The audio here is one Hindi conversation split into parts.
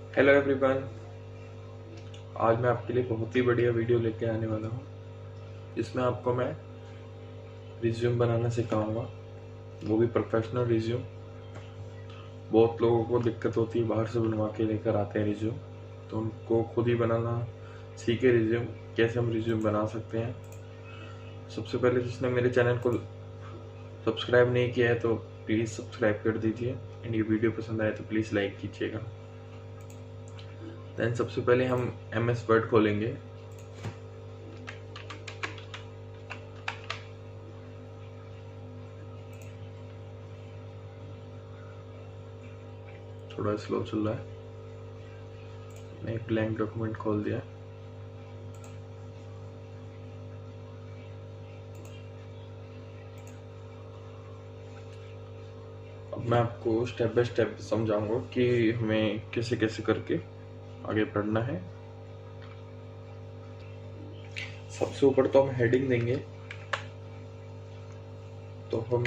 Hello everyone. आज मैं आपके लिए बहुत ही बढ़िया वीडियो लेके आने वाला हूँ जिसमें आपको मैं रिज्यूम बनाना सिखाऊंगा, वो भी प्रोफेशनल रिज्यूम। बहुत लोगों को दिक्कत होती है, बाहर से बनवा के लेकर आते हैं रिज्यूम, तो उनको खुद ही बनाना सीखे रिज्यूम। कैसे हम रिज्यूम बना सकते हैं। सबसे पहले जिसने मेरे चैनल को सब्सक्राइब नहीं किया है तो प्लीज़ सब्सक्राइब कर दीजिए, एंड ये वीडियो पसंद आए तो प्लीज़ लाइक कीजिएगा। देन सबसे पहले हम MS वर्ड खोलेंगे। थोड़ा स्लो चल रहा है। मैंने एक ब्लैंक डॉक्यूमेंट खोल दिया। अब मैं आपको स्टेप बाय स्टेप समझाऊंगा कि हमें कैसे कैसे करके आगे बढ़ना है। सबसे ऊपर तो हम हेडिंग देंगे, तो हम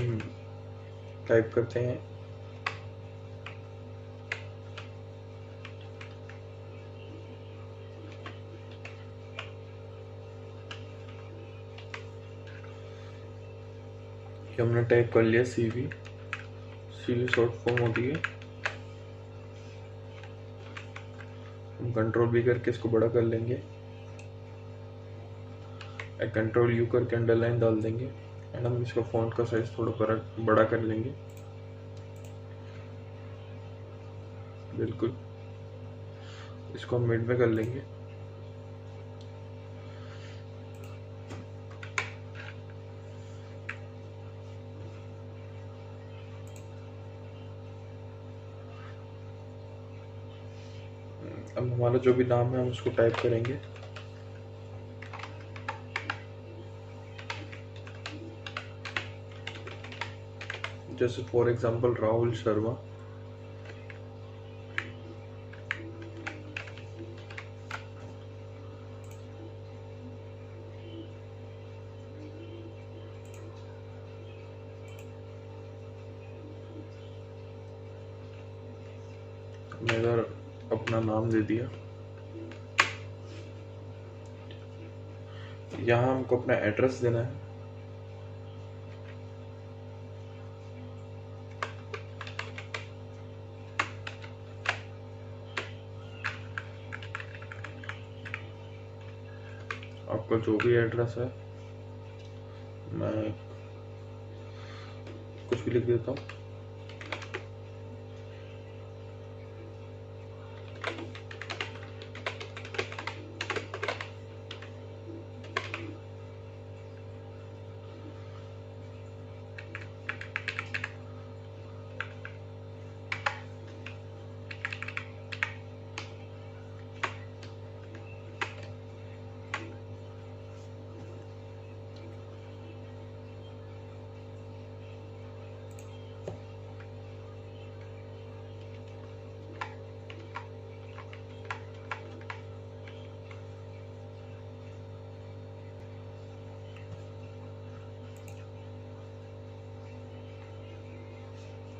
टाइप करते हैं कि हमने टाइप कर लिया CV। CV शॉर्ट फॉर्म होती है। हम कंट्रोल V करके इसको बड़ा कर लेंगे, कंट्रोल U करके अंडरलाइन डाल देंगे, एंड हम इसका फॉन्ट का साइज थोड़ा बड़ा कर लेंगे। बिल्कुल, इसको हम मिड में कर लेंगे। अब हमारा जो भी नाम है हम उसको टाइप करेंगे। जैसे फॉर एग्जांपल राहुल शर्मा। मैंने इधर अपना नाम दे दिया। यहाँ हमको अपना एड्रेस देना है। आपका जो भी एड्रेस है, मैं कुछ भी लिख देता हूँ।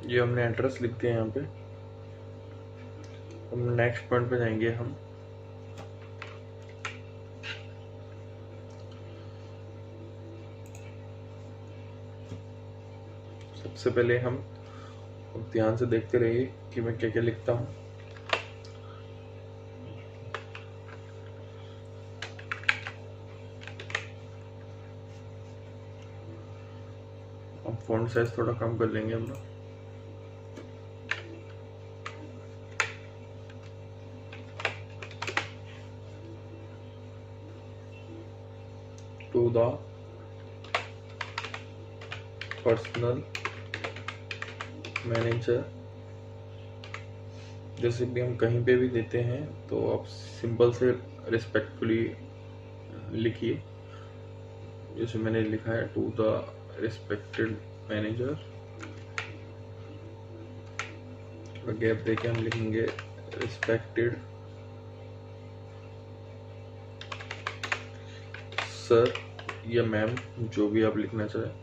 ये हमने एड्रेस लिख दिया यहाँ पे। हम नेक्स्ट पॉइंट पे जाएंगे। हम सबसे पहले हम ध्यान से देखते रहिए कि मैं क्या क्या लिखता हूँ। अब फॉन्ट साइज थोड़ा कम कर लेंगे हम लोग। To the personal manager. जैसे भी हम कहीं पे भी देते हैं तो आप सिंपल से रिस्पेक्टफुली लिखिए। जैसे मैंने लिखा है to the respected manager, gap देके हम लिखेंगे रिस्पेक्टेड सर या मैम, जो भी आप लिखना चाहें।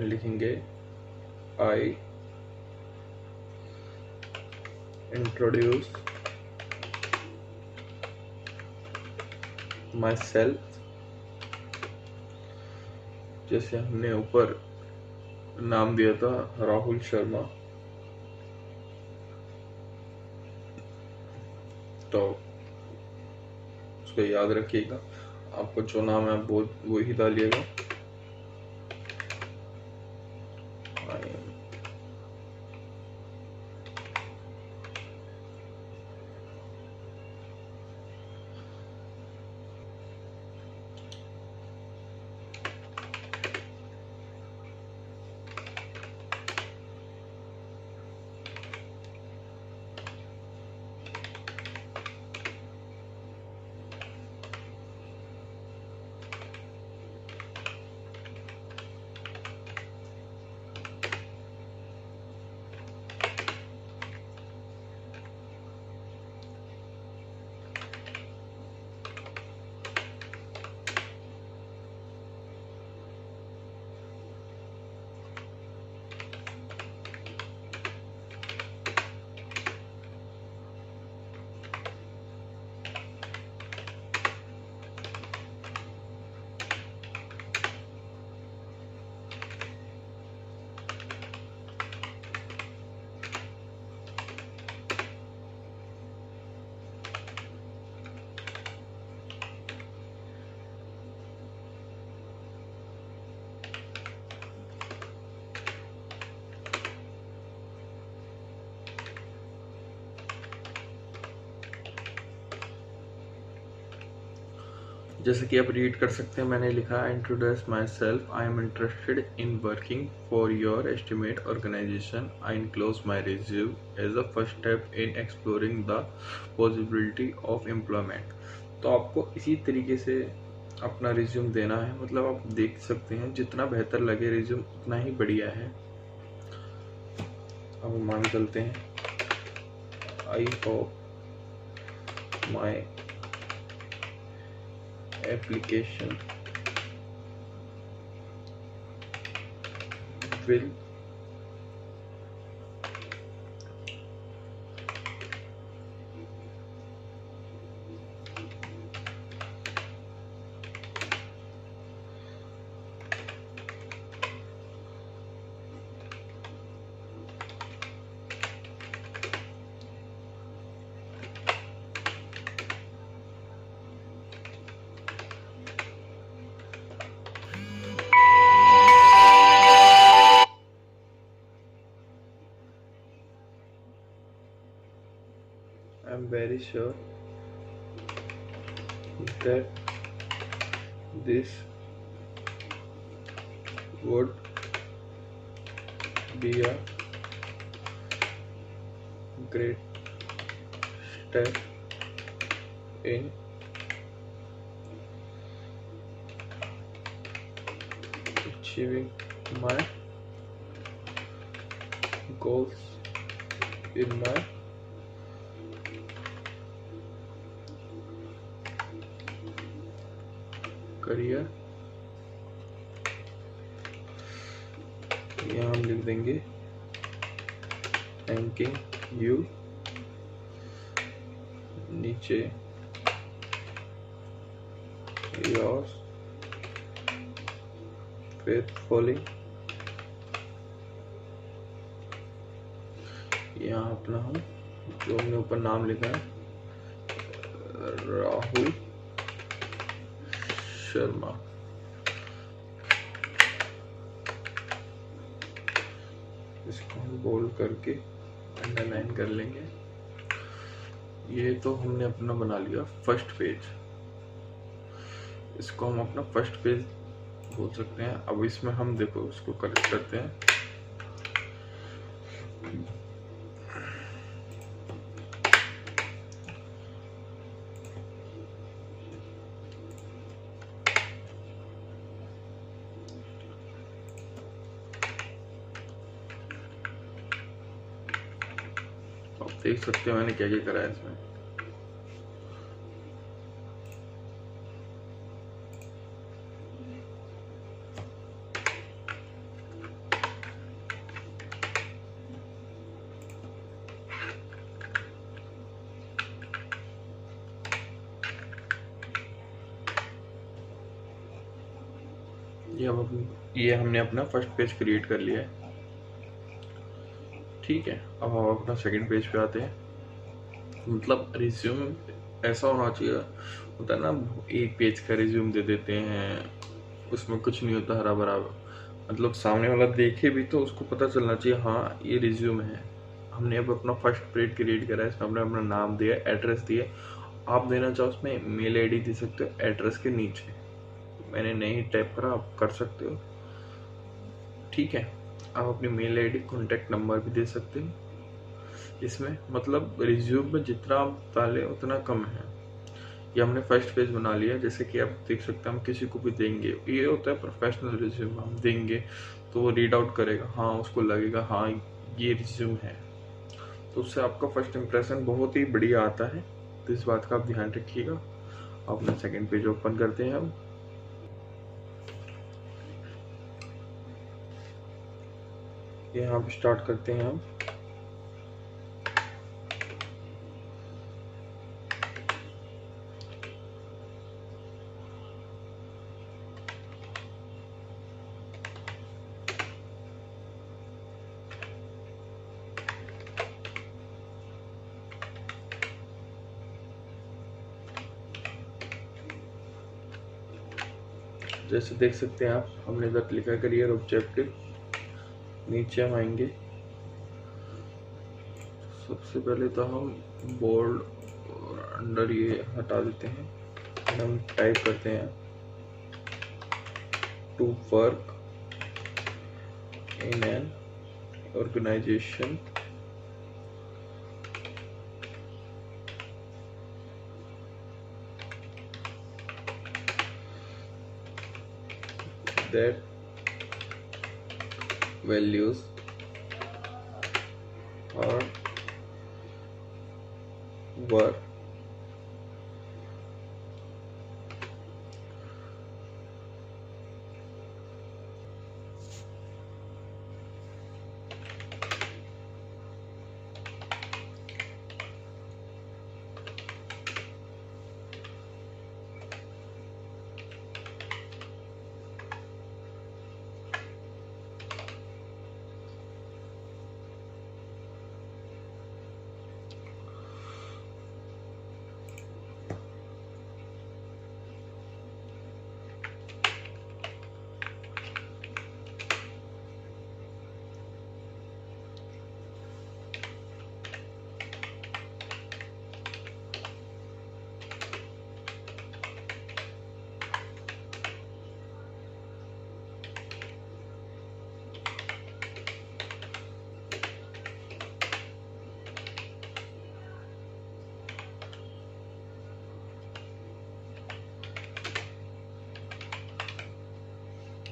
लिखेंगे I introduce myself, जैसे हमने ऊपर नाम दिया था राहुल शर्मा, तो उसको याद रखिएगा। आपको जो नाम है वो ही डालिएगा। जैसे कि आप रीड कर सकते हैं, मैंने लिखा introduce myself, I am interested in working for your estimate organisation, I enclose my resume as a first step in exploring the possibility of employment. तो आपको इसी तरीके से अपना रिज्यूम देना है, मतलब आप देख सकते हैं जितना बेहतर लगे रिज्यूम उतना ही बढ़िया है। अब मान चलते हैं, I hope my application will I'm very sure that this would be a great step in achieving my goals in my career। यहाँ हम लिख देंगे थैंकिंग यू, नीचे योर्स फेथफुली। यहाँ अपना हम जो हमने ऊपर नाम लिखा है राहुल शर्मा, इसको हम बोल्ड करके अंडरलाइन कर लेंगे। ये तो हमने अपना बना लिया फर्स्ट पेज, इसको हम अपना फर्स्ट पेज बोल सकते हैं। अब इसमें हम देखो इसको करेक्ट करते हैं। आप देख सकते हैं मैंने क्या क्या करा है इसमें। ये हमने अपना फर्स्ट पेज क्रिएट कर लिया है। ठीक है, अब हम अपना सेकंड पेज पे आते हैं। मतलब रिज्यूम ऐसा होना चाहिए, होता है ना, एक पेज का रिज्यूम दे देते हैं, उसमें कुछ नहीं होता, हरा भरा। मतलब सामने वाला देखे भी तो उसको पता चलना चाहिए हाँ ये रिज्यूम है। हमने अब अपना फर्स्ट पेज क्रिएट करा है, इसमें हमने अपना नाम दिया, एड्रेस दिया। आप देना चाहो उसमें मेल आईडी दे सकते हो एड्रेस के नीचे, मैंने नहीं टाइप करा, आप कर सकते हो। ठीक है, आप अपनी मेल आईडी कॉन्टैक्ट नंबर भी दे सकते हो इसमें। मतलब रिज्यूम में जितना आप डालें उतना कम है। ये हमने फर्स्ट पेज बना लिया, जैसे कि आप देख सकते हैं हम किसी को भी देंगे, ये होता है प्रोफेशनल रिज्यूम, हम देंगे तो वो रीड आउट करेगा, हाँ उसको लगेगा हाँ ये रिज्यूम है, तो उससे आपका फर्स्ट इम्प्रेशन बहुत ही बढ़िया आता है। तो इस बात का आप ध्यान रखिएगा। अपना सेकंड पेज ओपन करते हैं हम। यहाँ पे स्टार्ट करते हैं हम। जैसे देख सकते हैं आप, हमने इधर लिखा करियर ऑब्जेक्टिव, नीचे हम आएंगे। सबसे पहले तो हम बोल्ड और अंडर ये हटा देते हैं, हम टाइप करते हैं to work in an organisation that values or work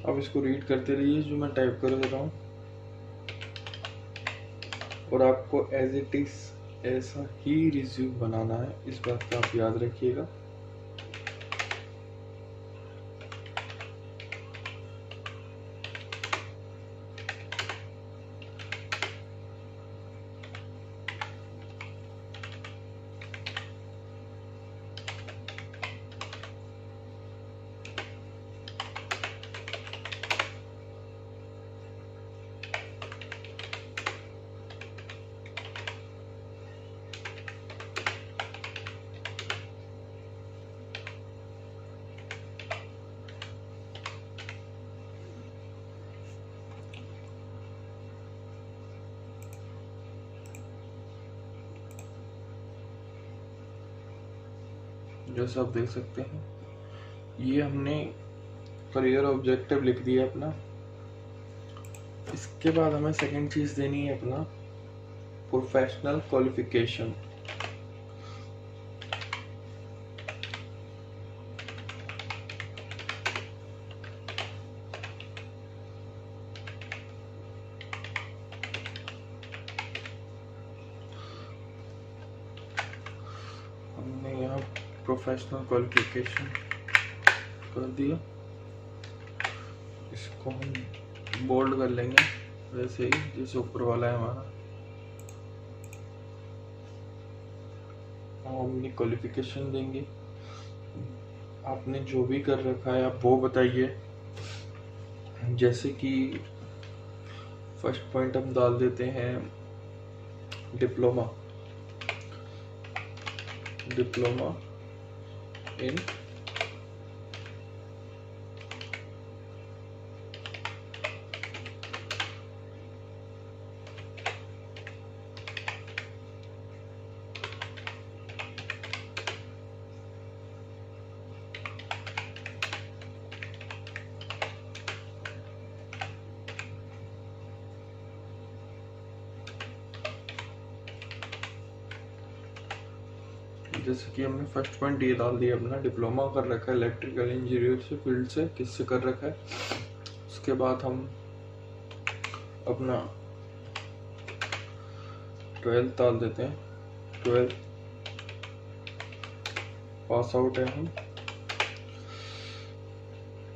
अब इसको रीड करते रहिए जो मैं टाइप कर रहा हूँ, और आपको एज इट इज ऐसा ही रिज्यूम बनाना है, इस बात का आप याद रखिएगा। जैसा आप देख सकते हैं, ये हमने करियर ऑब्जेक्टिव लिख दिया अपना। इसके बाद हमें सेकंड चीज देनी है अपना प्रोफेशनल क्वालिफिकेशन। हमने यहाँ प्रोफेशनल क्वालिफिकेशन कर दिया, इसको हम बोल्ड कर लेंगे वैसे ही जैसे ऊपर वाला है हमारा। हम अपनी क्वालिफिकेशन देंगे, आपने जो भी कर रखा है आप वो बताइए। जैसे कि फर्स्ट पॉइंट हम डाल देते हैं डिप्लोमा इन जैसे कि हमने फर्स्ट पॉइंट ये डाल दिया अपना डिप्लोमा कर रखा है इलेक्ट्रिकल इंजीनियर से फील्ड से किससे कर रखा है। उसके बाद हम अपना 12th डाल देते हैं। 12th पास आउट है हम,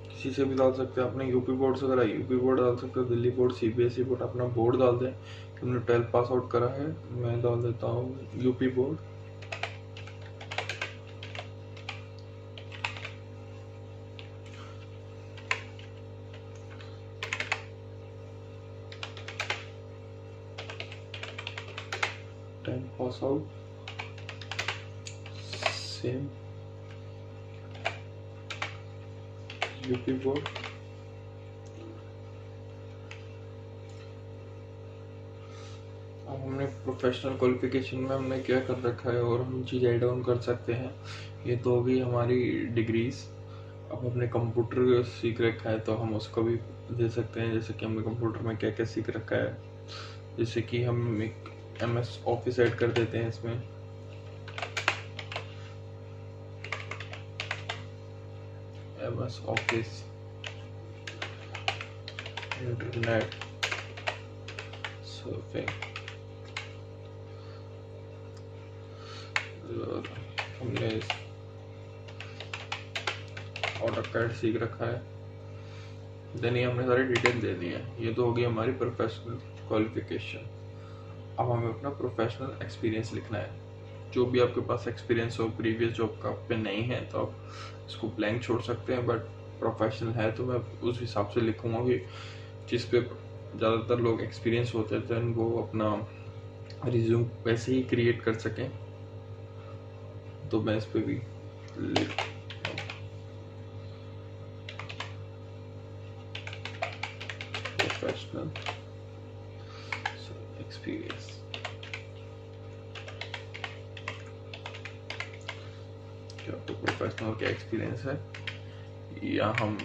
किसी से भी डाल सकते हैं। अपने यूपी बोर्ड से करा यूपी बोर्ड डाल सकते हो, दिल्ली बोर्ड सीबीएसई बोर्ड, अपना बोर्ड डाल दें। हमने 12th पास आउट करा है, मैं डाल देता हूँ UP board. Pass out same UP board. अब हमने प्रोफेशनल क्वालिफिकेशन में हमने क्या कर रखा है और हम चीज़ ऐड ऑन कर सकते हैं। ये तो होगी हमारी डिग्रीज। अब हमने कंप्यूटर सीख रखा है तो हम उसको भी दे सकते हैं। जैसे कि हमने कंप्यूटर में क्या क्या सीख रखा है, जैसे कि हम एक MS ऑफिस ऐड कर देते हैं इसमें। MS ऑफिस, इंटरनेट सर्फिंग, हमने ऑटोकैड सीख रखा है। देन ये हमने सारी डिटेल दे दी है। ये तो होगी हमारी प्रोफेशनल क्वालिफिकेशन। अब हमें अपना प्रोफेशनल एक्सपीरियंस लिखना है। जो भी आपके पास एक्सपीरियंस हो प्रीवियस जॉब का पे नहीं है तो आप इसको ब्लैंक छोड़ सकते हैं, बट प्रोफेशनल है तो मैं उस हिसाब से लिखूंगा कि जिस पे ज़्यादातर लोग एक्सपीरियंस होते हैं तो वो अपना रिज्यूम वैसे ही क्रिएट कर सकें। तो मैं इस पे भी लिख प्रोफेशनल एक्सपीरियंस। तो प्रोफेशनल क्या एक्सपीरियंस है या हम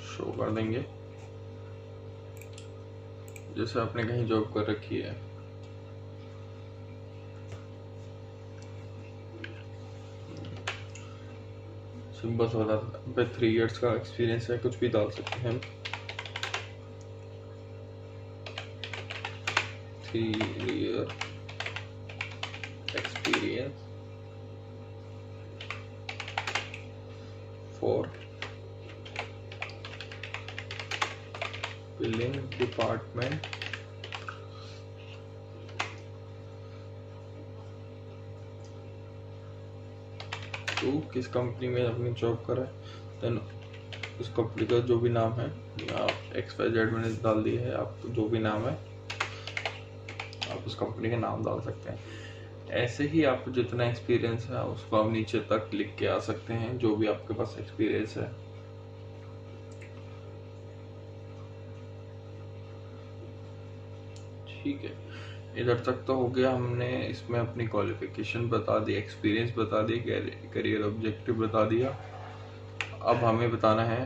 शो कर देंगे। जैसे आपने कहीं जॉब कर रखी है, सिंपल सा बता पे 3 इयर्स का एक्सपीरियंस है, कुछ भी डाल सकते हैं हम। 3 year experience for billing department to किस कंपनी में अपनी जॉब करा है। देन उस कंपनी का जो भी नाम है, आप XYZ मैंने डाल दिया है, आप जो भी नाम है आप उस कंपनी का नाम डाल सकते हैं। ऐसे ही आपको जितना एक्सपीरियंस है उसको आप नीचे तक लिख के आ सकते हैं, जो भी आपके पास एक्सपीरियंस है। ठीक है, इधर तक तो हो गया। हमने इसमें अपनी क्वालिफिकेशन बता दी, एक्सपीरियंस बता दी, करियर ऑब्जेक्टिव बता दिया। अब हमें बताना है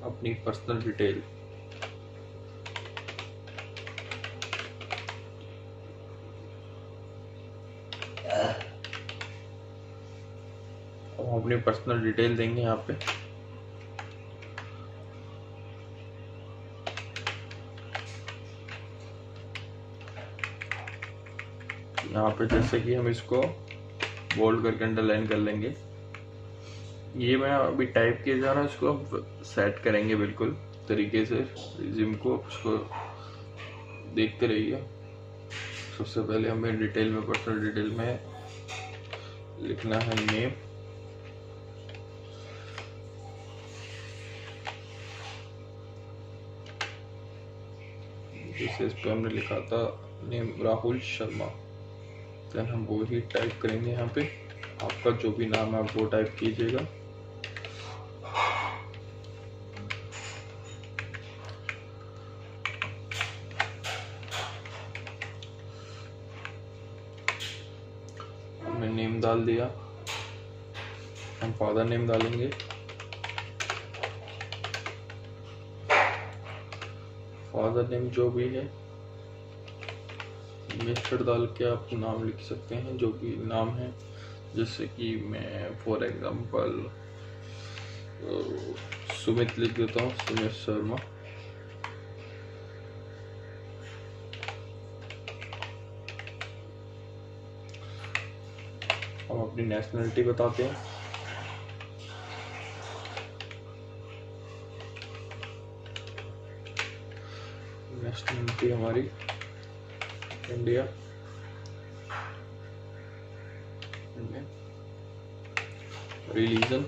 अपनी पर्सनल डिटेल। अब हम अपनी पर्सनल डिटेल देंगे यहाँ पे। यहाँ पे जैसे कि हम इसको बोल्ड करके अंडरलाइन कर लेंगे। ये मैं अभी टाइप किया जा रहा है, इसको अब सेट करेंगे बिल्कुल तरीके से रिज्यूम को। उसको देखते रहिए। सबसे पहले हमें डिटेल में पर्सनल डिटेल में लिखना है नेम, जैसे इस पे हमने लिखा था नेम राहुल शर्मा, देन हम वो ही टाइप करेंगे। यहाँ पे आपका जो भी नाम है आप वो टाइप कीजिएगा। हमने नेम डाल दिया, हम फादर नेम डालेंगे। फादर नेम जो भी है मिस्टर डाल के आप नाम लिख सकते हैं, जो भी नाम है। जैसे कि मैं फॉर एग्जांपल सुमित लिख देता हूँ, सुमित शर्मा। हम अपनी नेशनलिटी बताते हैं, नेशनलिटी हमारी इंडिया। रिलीजन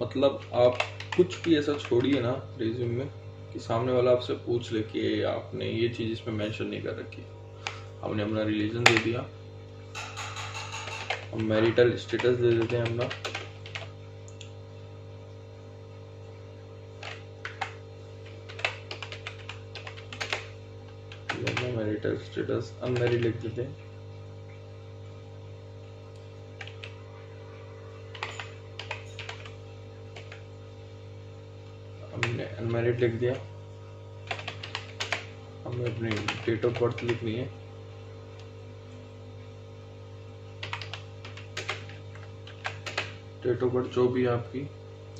मतलब आप कुछ भी ऐसा छोड़िए ना रिज्यूम में कि सामने वाला आपसे पूछ ले कि आपने ये चीज़ इसमें मेंशन नहीं कर रखी। हमने अपना रिलीजन दे दिया। हम मैरिटल स्टेटस दे देते हैं अपना, मैरिटल स्टेटस अनमैरिड लिख देते हैं। हमने अनमैरिड लिख दिया। हमें अपनी डेट ऑफ बर्थ लिखनी है। डेट ऑफ बर्थ जो भी आपकी,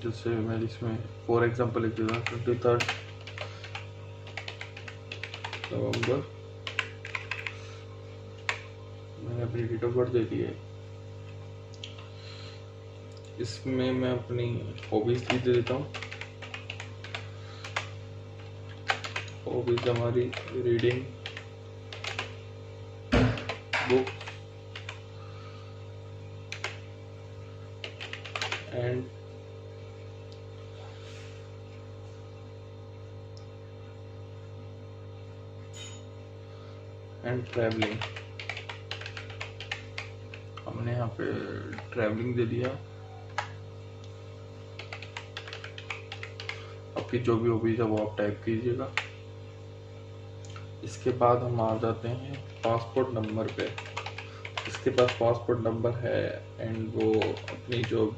जैसे मैं इसमें फॉर एग्जांपल लिख देता हूँ 23 नवंबर। मैंने अपनी डेट ऑफ बर्थ दे दी है। इसमें मैं अपनी हॉबीज भी दे देता हूँ। हॉबीज हमारी रीडिंग बुक एंड ट्रैवलिंग। हमने यहाँ पे ट्रैवलिंग दे दिया। आपकी जो भी हॉबीज है वो आप टाइप कीजिएगा। इसके बाद हम आ जाते हैं पासपोर्ट नंबर पे। इसके पास पासपोर्ट नंबर है एंड वो अपनी जो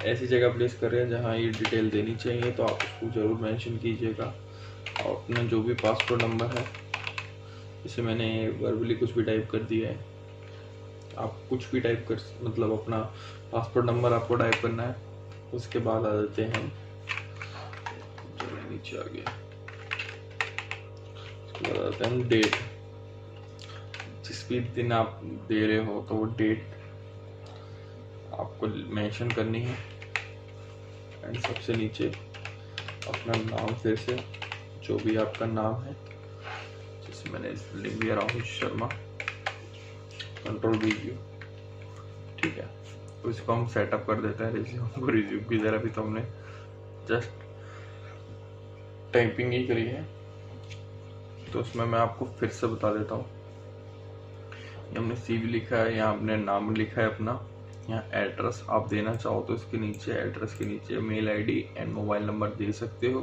ऐसी जगह प्लेस कर रहे हैं जहाँ ये डिटेल देनी चाहिए, तो आप उसको ज़रूर मेंशन कीजिएगा। और अपना जो भी पासपोर्ट नंबर है, जैसे मैंने वर्बली कुछ भी टाइप कर दिया है, आप कुछ भी टाइप कर, मतलब अपना पासपोर्ट नंबर आपको टाइप करना है। उसके बाद आ जाते हैं हम, चलो नीचे आ गया, उसके बाद आते हैं डेट। जिस भी दिन आप दे रहे हो तो वो डेट आपको मेंशन करनी है। एंड सबसे नीचे अपना नाम, फिर से जो भी आपका नाम है, जैसे मैंने लिख दिया राहुल शर्मा, कंट्रोल वीडियो, ठीक है। तो इसको हम सेटअप कर देते हैं रिज्यूम को। रिज्यूम की तरह भी तो हमने जस्ट टाइपिंग ही करी है, तो उसमें मैं आपको फिर से बता देता हूँ। हमने CV लिखा है, यहाँ हमने नाम लिखा है अपना, यहाँ एड्रेस आप देना चाहो तो इसके नीचे, एड्रेस के नीचे mail ID and mobile number दे सकते हो।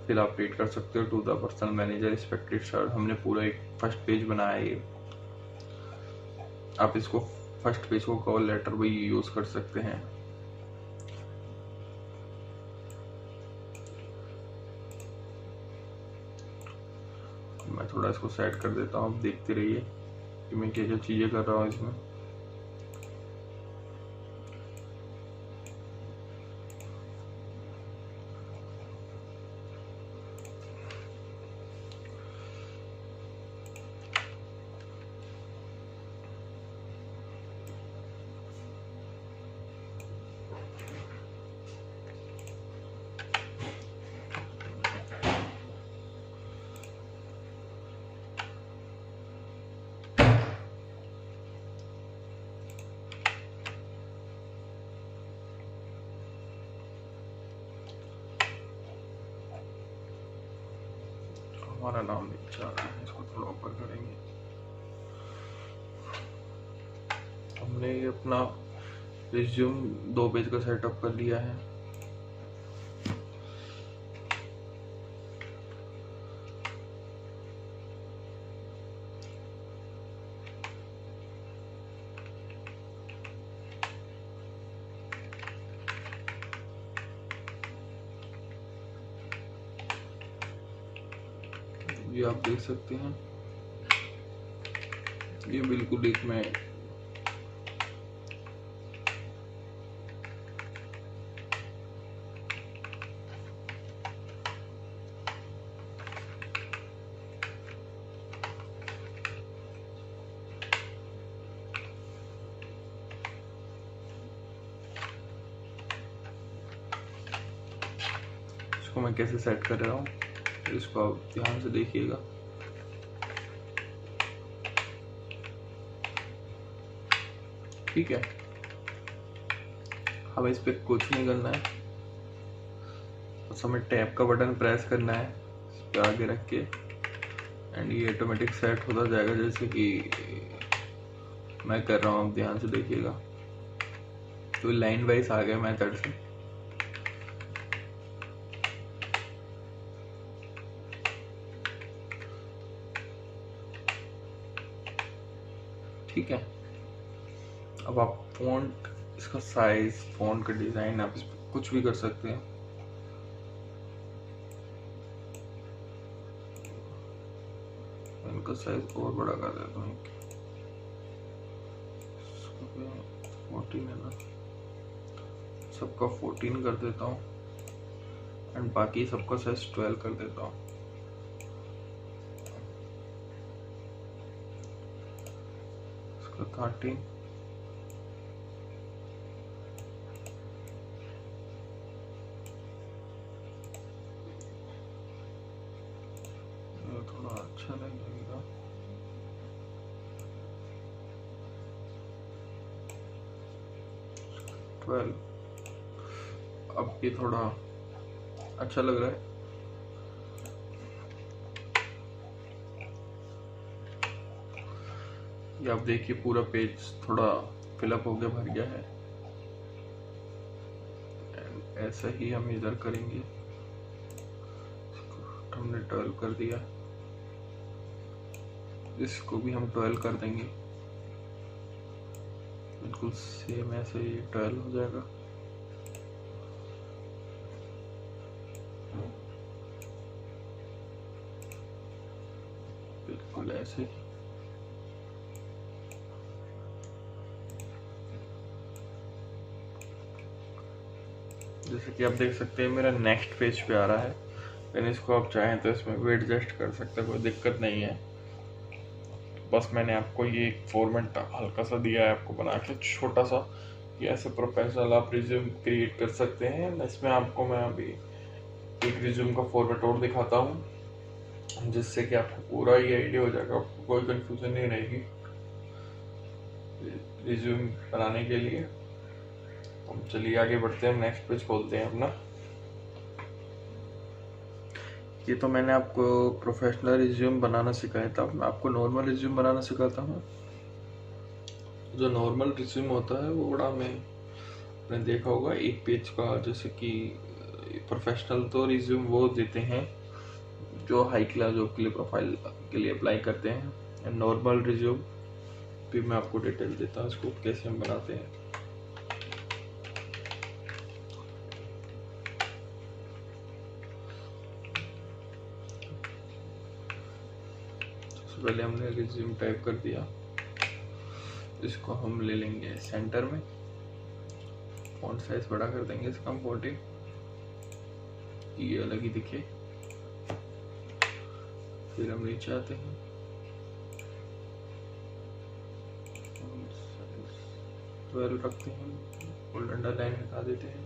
फिर आप रीड कर सकते हो to the personal manager respected sir. हमने पूरा एक फर्स्ट पेज बनाया है ये। आप इसको फर्स्ट पेज को कवर लेटर भी यूज कर सकते हैं। मैं थोड़ा इसको सेट कर देता हूँ, आप देखते रहिए कि मैं क्या क्या चीजें कर रहा हूँ इसमें। हमारा नाम नीचे आ रहा है, इसको थोड़ा ऊपर करेंगे। हमने ये अपना रिज्यूम 2 पेज का सेटअप कर लिया है। ये आप देख सकते हैं, ये बिल्कुल एक मैं इसको मैं कैसे सेट कर रहा हूँ, इसको आप ध्यान से देखिएगा। ठीक है, हमें इस पे कुछ नहीं करना है, बस हमें टैब का बटन प्रेस करना है इस पे आगे रख के, एंड ये ऑटोमेटिक सेट होता जाएगा जैसे कि मैं कर रहा हूँ। आप ध्यान से देखिएगा, तो लाइन वाइज आ गया मेथड से। ठीक है, अब आप फ़ॉन्ट, इसका साइज, फ़ॉन्ट का डिज़ाइन आप इस पर कुछ भी कर सकते हैं। इनका साइज और बड़ा कर देता हूँ, 14 है ना, सबका 14 कर देता हूँ, एंड बाकी सबका साइज 12 कर देता हूँ। इसका 13, थोड़ा अच्छा नहीं लगेगा। अब ये थोड़ा अच्छा लग रहा है। ये आप देखिए पूरा पेज थोड़ा फिलअप हो गया, भर गया है। एंड ऐसा ही हम इधर करेंगे, हमने 12 कर दिया, इसको भी हम 12 कर देंगे, बिल्कुल सेम ऐसे ही 12 हो जाएगा। बिल्कुल ऐसे ही। जैसे कि आप देख सकते हैं मेरा नेक्स्ट पेज पे आ रहा है, लेकिन इसको आप चाहें तो इसमें भी एडजस्ट कर सकते हैं, कोई दिक्कत नहीं है। बस मैंने आपको ये एक फॉर्मेट हल्का सा दिया है आपको बना के, छोटा सा, कि ऐसे प्रोफेशनल आप रिज्यूम क्रिएट कर सकते हैं। इसमें आपको मैं अभी एक रिज्यूम का फॉर्मेट और दिखाता हूँ, जिससे कि आपको पूरा ये आइडिया हो जाएगा, आपको कोई कंफ्यूजन नहीं रहेगी रिज्यूम बनाने के लिए। हम चलिए आगे बढ़ते हैं, नेक्स्ट पेज खोलते हैं अपना। ये तो मैंने आपको प्रोफेशनल रिज्यूम बनाना सिखाया था, मैं आपको नॉर्मल रिज्यूम बनाना सिखाता हूँ। जो नॉर्मल रिज्यूम होता है वो बड़ा आपने देखा होगा एक पेज का, जैसे कि प्रोफेशनल तो रिज्यूम वो देते हैं जो हाई क्लास जॉब के लिए प्रोफाइल के लिए अप्लाई करते हैं। नॉर्मल रिज्यूम भी मैं आपको डिटेल देता हूँ इसको कैसे हम बनाते हैं। सबसे पहले हमने रिज्यूम टाइप कर दिया, इसको हम ले लेंगे सेंटर में, फॉन्ट साइज बड़ा कर देंगे इसका 14, ये अलग ही दिखे। फिर हम नीचे आते हैं, 12 रखते हैं, फुल अंडरलाइन हटा देते हैं,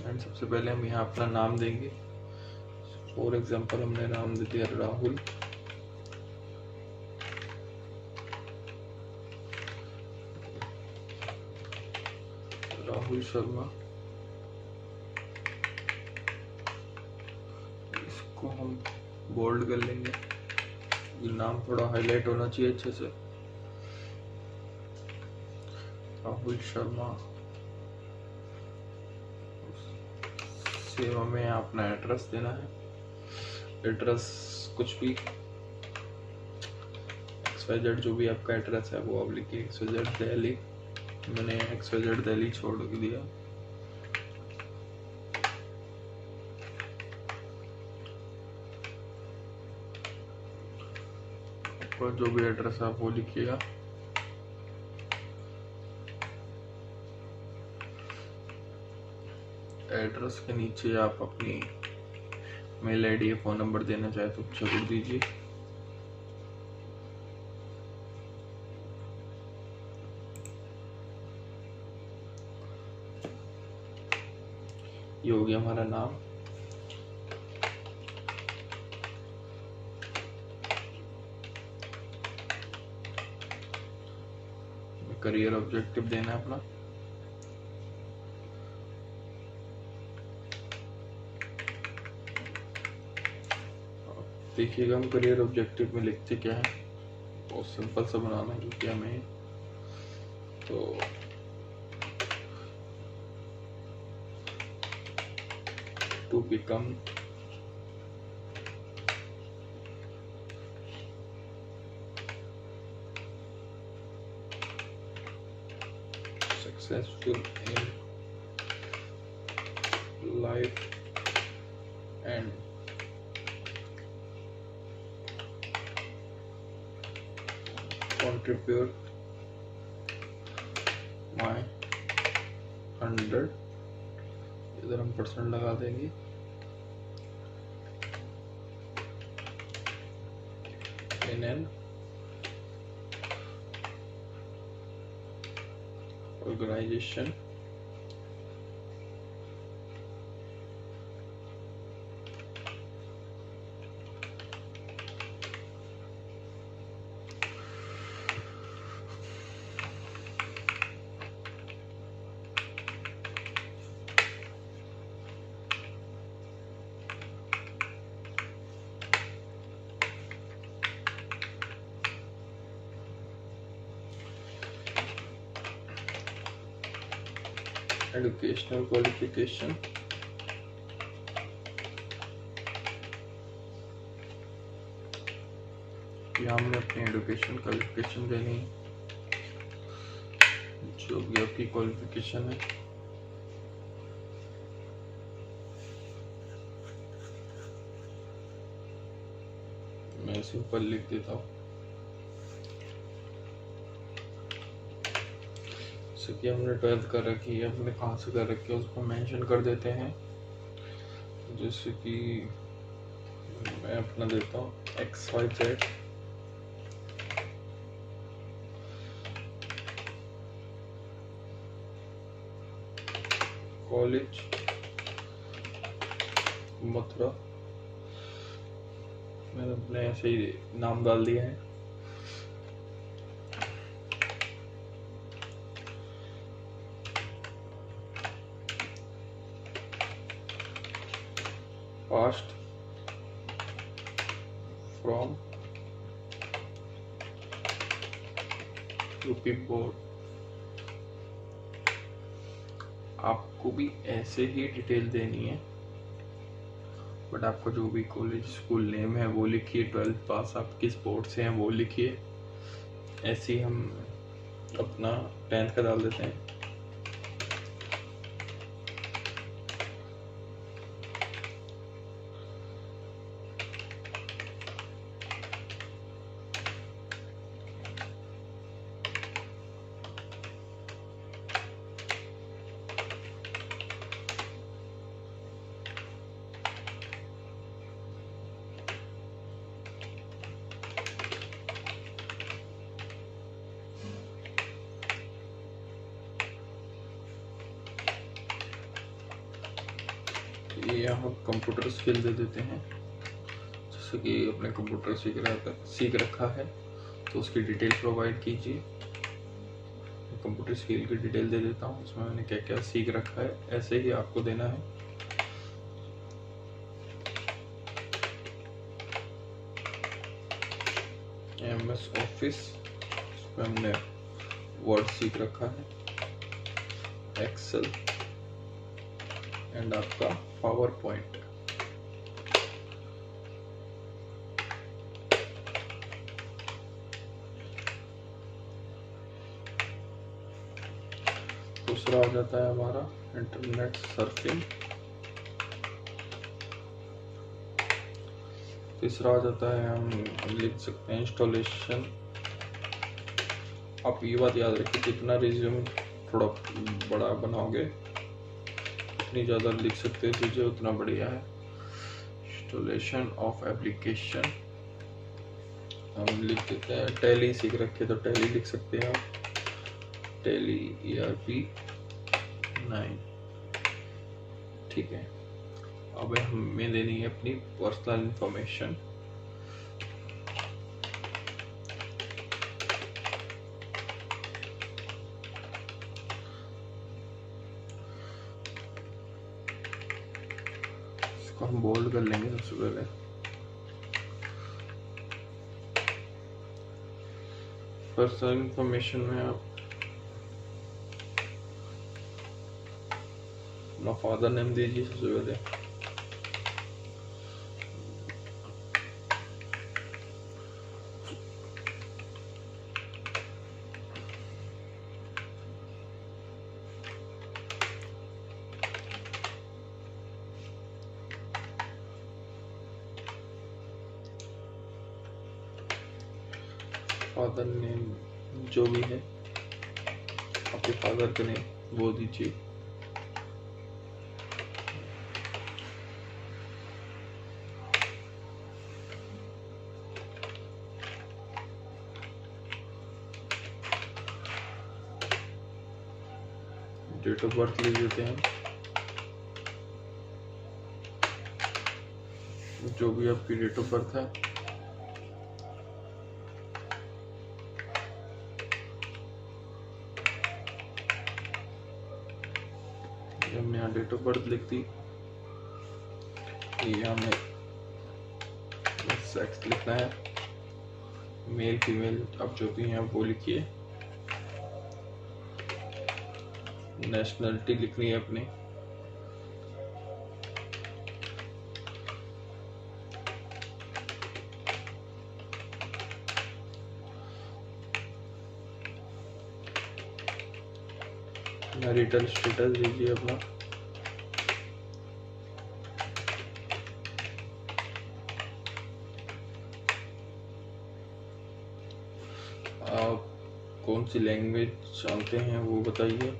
एंड सबसे पहले हम यहाँ अपना नाम देंगे। फॉर एग्जांपल हमने नाम दे दिया राहुल, राहुल शर्मा। इसको हम बोल्ड कर लेंगे, ये नाम थोड़ा हाईलाइट होना चाहिए अच्छे से। राहुल शर्मा। सेव में अपना एड्रेस देना है, एड्रेस कुछ भी XYZ जो भी आपका एड्रेस है वो आप लिखिए, XYZ दिल्ली। मैंने XYZ दिल्ली छोड़ के दिया। आपका जो भी एड्रेस है आप वो लिखिएगा। एड्रेस के नीचे आप अपनी मेल आईडी या फोन नंबर देना चाहे तो जरूर दीजिए। ये हो गया हमारा नाम। करियर ऑब्जेक्टिव देना है अपना। देखिएगा हम करियर ऑब्जेक्टिव में लिखते क्या है, बहुत सिंपल सा बनाना है क्योंकि हमें तो to become successful in life and contribute my 100, इधर हम % लगा देंगे, in an organization educational qualification, यहाँ हमने अपनी एजुकेशन क्वालिफिकेशन देनी है, जो भी आपकी क्वालिफिकेशन है। मैं सिंपल लिख देता हूँ, जैसे कि हमने 12th कर रखी है, हमने कहाँ से कर रखी है उसको मेंशन कर देते हैं। जैसे कि मैं अपना देता हूँ XYZ कॉलेज मथुरा, मैंने अपने ऐसे ही नाम डाल दिया है। Passed from UP board. आपको भी ऐसे ही डिटेल देनी है, बट आपको जो भी कॉलेज स्कूल नेम है वो लिखिए, 12th पास आप किस बोर्ड से हैं वो लिखिए। ऐसे ही हम अपना 10th का डाल देते हैं। ये यहाँ कंप्यूटर स्किल दे देते हैं, जैसे कि अपने कंप्यूटर सीख रखा है तो उसकी डिटेल प्रोवाइड कीजिए। कंप्यूटर स्किल की डिटेल दे देता हूँ, उसमें मैंने क्या क्या सीख रखा है, ऐसे ही आपको देना है। MS ऑफिस, इसमें हमने वर्ड सीख रखा है, एक्सेल एंड आपका पावर पॉइंट। दूसरा आ जाता है हमारा इंटरनेट सर्फिंग। तीसरा आ जाता है हम लिख सकते हैं इंस्टॉलेशन। आप ये बात याद रखिए, जितना रिज्यूम थोड़ा बड़ा बनाओगे उतनी ज़्यादा लिख सकते हैं चीज़ें, उतना बढ़िया है। इंस्टॉलेशन ऑफ एप्लीकेशन हम लिख देते हैं, टैली सीख रखे तो टैली लिख सकते हैं आप, टैली ERP 9। ठीक है, अब हमें देनी है अपनी पर्सनल इंफॉर्मेशन। इसको हम बोल्ड कर लेंगे सबसे पहले। पर्सनल इंफॉर्मेशन में आप अपना फादर नेम दीजिए सबसे पहले, फादर नेम जो भी है आपके फादर का नेम वो दीजिए। डेट ऑफ बर्थ लिख देते हैं, जो भी आपकी डेट ऑफ बर्थ है। हमने यहाँ डेट ऑफ बर्थ लिख दी, ये हमें सेक्स लिखना है, मेल फीमेल आप जो भी हैं वो लिखिए। नेशनलिटी लिखनी है अपनी, मैरिटल स्टेटस दीजिए अपना, आप कौन सी लैंग्वेज जानते हैं वो बताइए।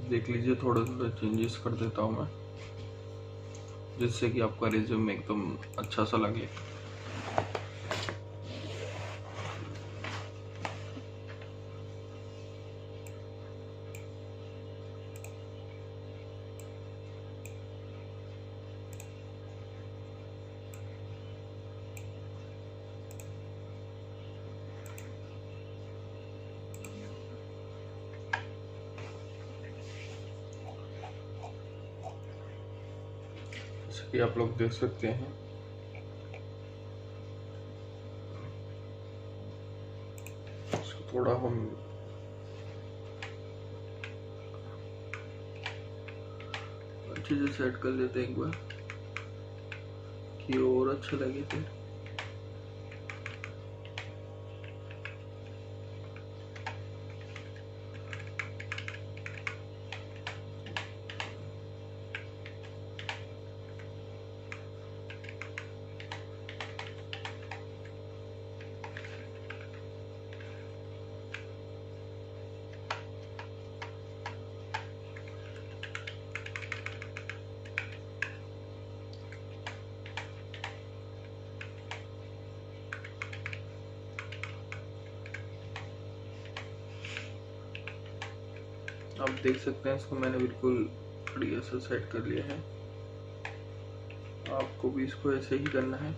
देख लीजिए, थोड़ा थोड़ा चेंजेस कर देता हूँ मैं, जिससे कि आपका रिज्यूम एकदम अच्छा सा लगे। ये आप लोग देख सकते हैं। इसको थोड़ा हम अच्छे से सेट कर लेते हैं एक बार कि और अच्छा लगे फिर। आप देख सकते हैं इसको मैंने बिल्कुल बढ़िया सा सेट कर लिया है। आपको भी इसको ऐसे ही करना है।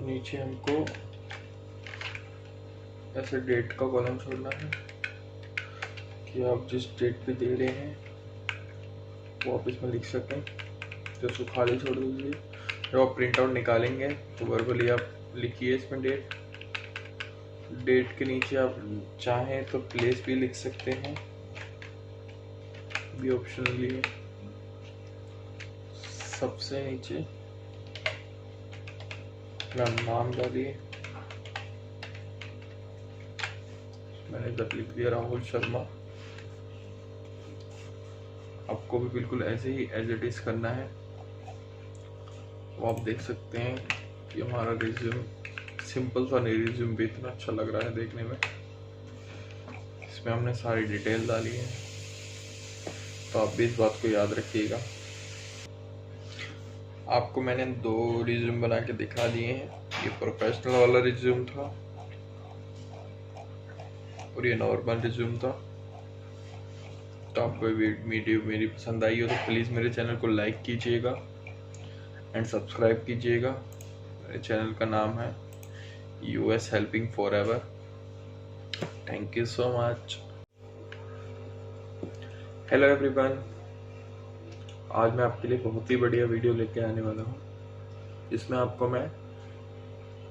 नीचे हमको ऐसे डेट का कॉलम छोड़ना है कि आप जिस डेट पे दे रहे हैं वो आप इसमें लिख सकें। तो उसको खाली छोड़ दीजिए। जब आप प्रिंट आउट निकालेंगे तो वर्बली आप लिखिए इसमें डेट। डेट के नीचे आप चाहें तो प्लेस भी लिख सकते हैं, भी ऑप्शनली है। सबसे नीचे अपना नाम डालिए। मैंने इधर लिख दिया राहुल शर्मा। आपको भी बिल्कुल ऐसे ही एज इट इज करना है। वो आप देख सकते हैं कि हमारा रिज्यूम सिंपल सा नहीं, रिज्यूम भी इतना अच्छा लग रहा है देखने में। इसमें हमने सारी डिटेल डाली है, तो आप भी इस बात को याद रखिएगा। आपको मैंने 2 रिज्यूम बना के दिखा दिए हैं। ये प्रोफेशनल वाला रिज्यूम था और ये नॉर्मल रिज्यूम था। तो आपको वीडियो मेरी पसंद आई हो तो प्लीज़ मेरे चैनल को लाइक कीजिएगा एंड सब्सक्राइब कीजिएगा। मेरे चैनल का नाम है US helping forever. Thank you so much. Hello everyone, आज मैं आपके लिए बहुत ही बढ़िया वीडियो लेके आने वाला हूँ, जिसमें आपको मैं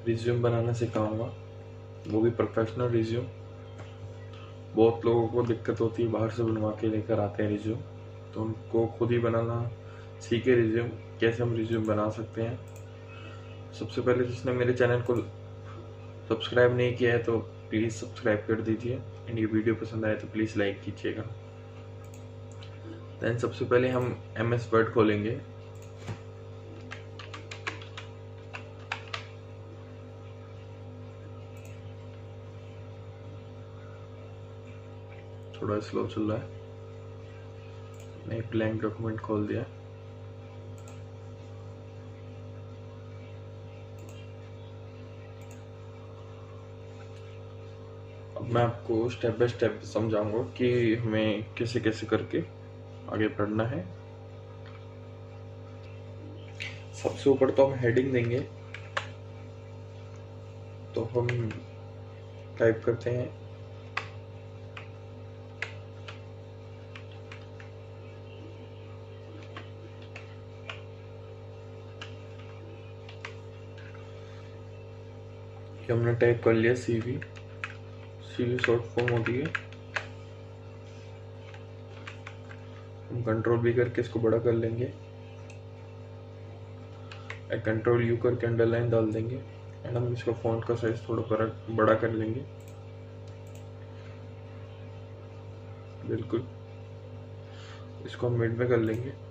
रिज्यूम बनाना सिखाऊंगा, वो भी प्रोफेशनल रिज्यूम। बहुत लोगों को दिक्कत होती है, बाहर से बनवा के लेकर आते हैं रिज्यूम, तो उनको खुद ही बनाना सीखे रिज्यूम। कैसे हम रिज्यूम बना सकते हैं। सबसे पहले जिसने मेरे चैनल को सब्सक्राइब नहीं किया है तो प्लीज़ सब्सक्राइब कर दीजिए एंड ये वीडियो पसंद आए तो प्लीज़ लाइक कीजिएगा। देन सबसे पहले हम MS वर्ड खोलेंगे। थोड़ा स्लो चल रहा है। मैं ब्लैंक डॉक्यूमेंट खोल दिया। अब मैं आपको स्टेप बाय स्टेप समझाऊंगा कि हमें कैसे कैसे करके आगे बढ़ना है। सबसे ऊपर तो हम हेडिंग देंगे, तो हम टाइप करते हैं कि हमने टाइप कर लिया CV शॉर्ट फॉर्म होती है। हम कंट्रोल V करके इसको बड़ा कर लेंगे, कंट्रोल U करके अंडरलाइन डाल देंगे एंड हम इसका फॉन्ट का साइज थोड़ा बड़ा कर लेंगे। बिल्कुल इसको हम मिड में कर लेंगे।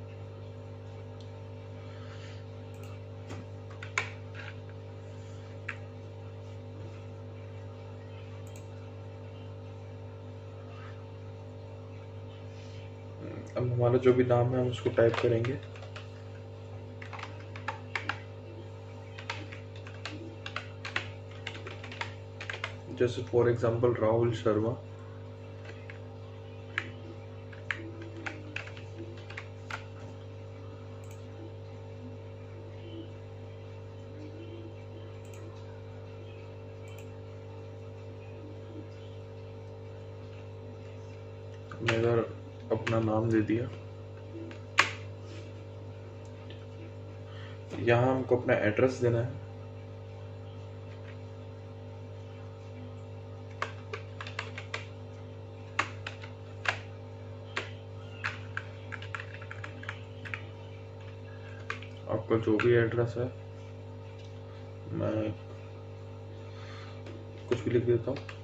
अब हमारा जो भी नाम है हम उसको टाइप करेंगे। जैसे फॉर एग्जांपल राहुल शर्मा। मैं इधर अपना नाम दे दिया। यहाँ हमको अपना एड्रेस देना है। आपका जो भी एड्रेस है, मैं कुछ भी लिख देता हूँ।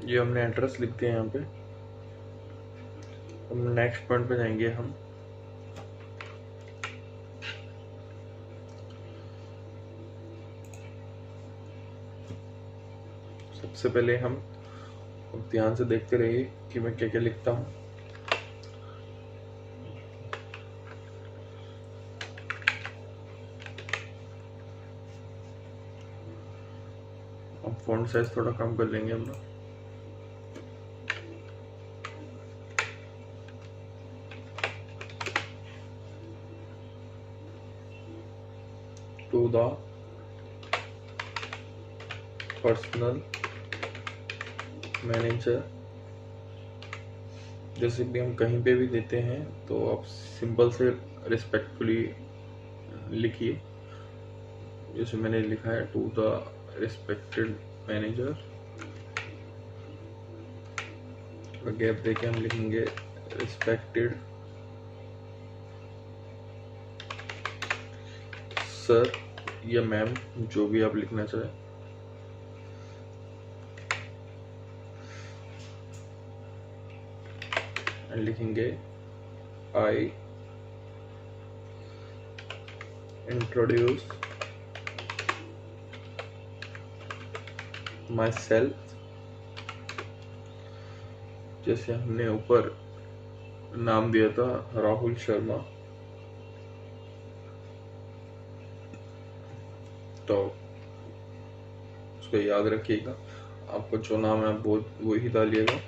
ये हमने एड्रेस लिख दिया यहाँ पे। हम नेक्स्ट पॉइंट पे जाएंगे। हम सबसे पहले हम ध्यान से देखते रहिए कि मैं क्या क्या लिखता हूँ। अब फॉन्ट साइज थोड़ा कम कर लेंगे हम लोग। टू द पर्सनल मैनेजर, जैसे भी हम कहीं पे भी देते हैं तो आप सिंपल से रिस्पेक्टफुली लिखिए। जैसे मैंने लिखा है to the respected manager, gap देके हम लिखेंगे रिस्पेक्टेड सर या मैम, जो भी आप लिखना चाहें। लिखेंगे आई इंट्रोड्यूस माई सेल्फ, जैसे हमने ऊपर नाम दिया था राहुल शर्मा, तो उसको याद रखिएगा। आपको जो नाम है वो ही डालिएगा।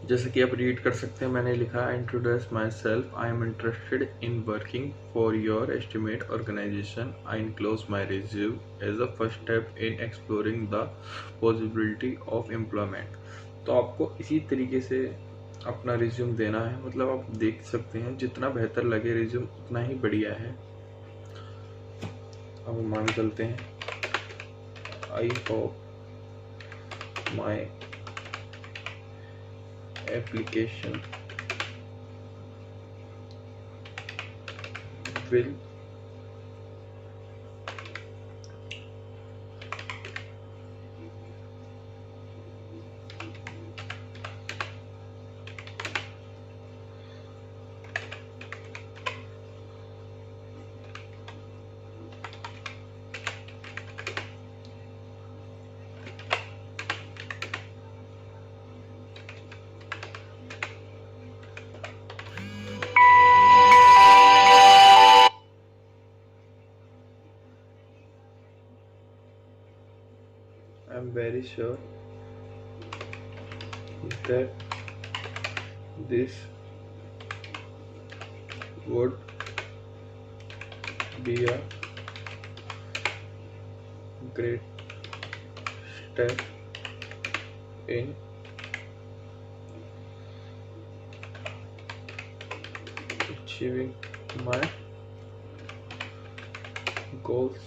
जैसे कि आप रीड कर सकते हैं, मैंने लिखा introduce myself, I am interested in working for your estimate organisation, I enclose my resume as a first step in exploring the possibility of employment. तो आपको इसी तरीके से अपना रिज्यूम देना है। मतलब आप देख सकते हैं जितना बेहतर लगे रिज्यूम उतना ही बढ़िया है। अब मान चलते हैं I hope my application will I'm very sure that this would be a great step in achieving my goals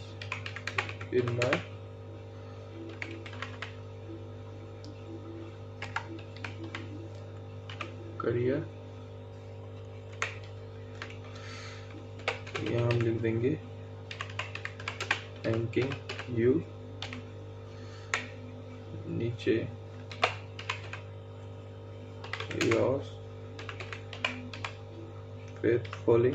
in my career। यहाँ हम लिख देंगे thanking you, नीचे yours faithfully,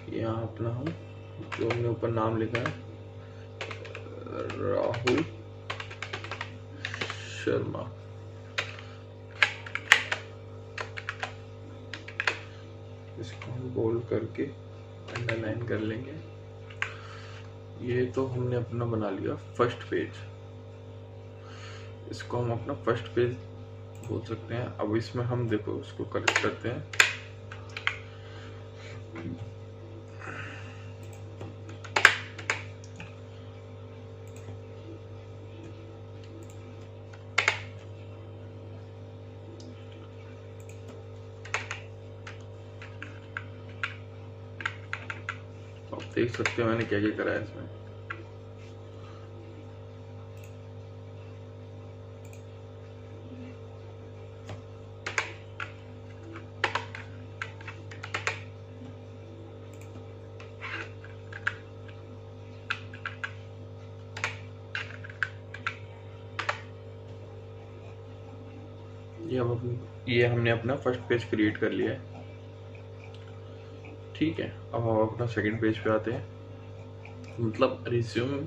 यहाँ अपना हम जो हमने ऊपर नाम लिखा है राहुल शर्मा, इसको हम बोल्ड करके अंडरलाइन कर लेंगे। ये तो हमने अपना बना लिया फर्स्ट पेज, इसको हम अपना फर्स्ट पेज बोल सकते हैं। अब इसमें हम देखो इसको करेक्ट करते हैं। आप देख सकते हैं मैंने क्या क्या करा है इसमें। ये हमने अपना फर्स्ट पेज क्रिएट कर लिया है। ठीक है, अब हम अपना सेकंड पेज पे आते हैं। मतलब रिज्यूम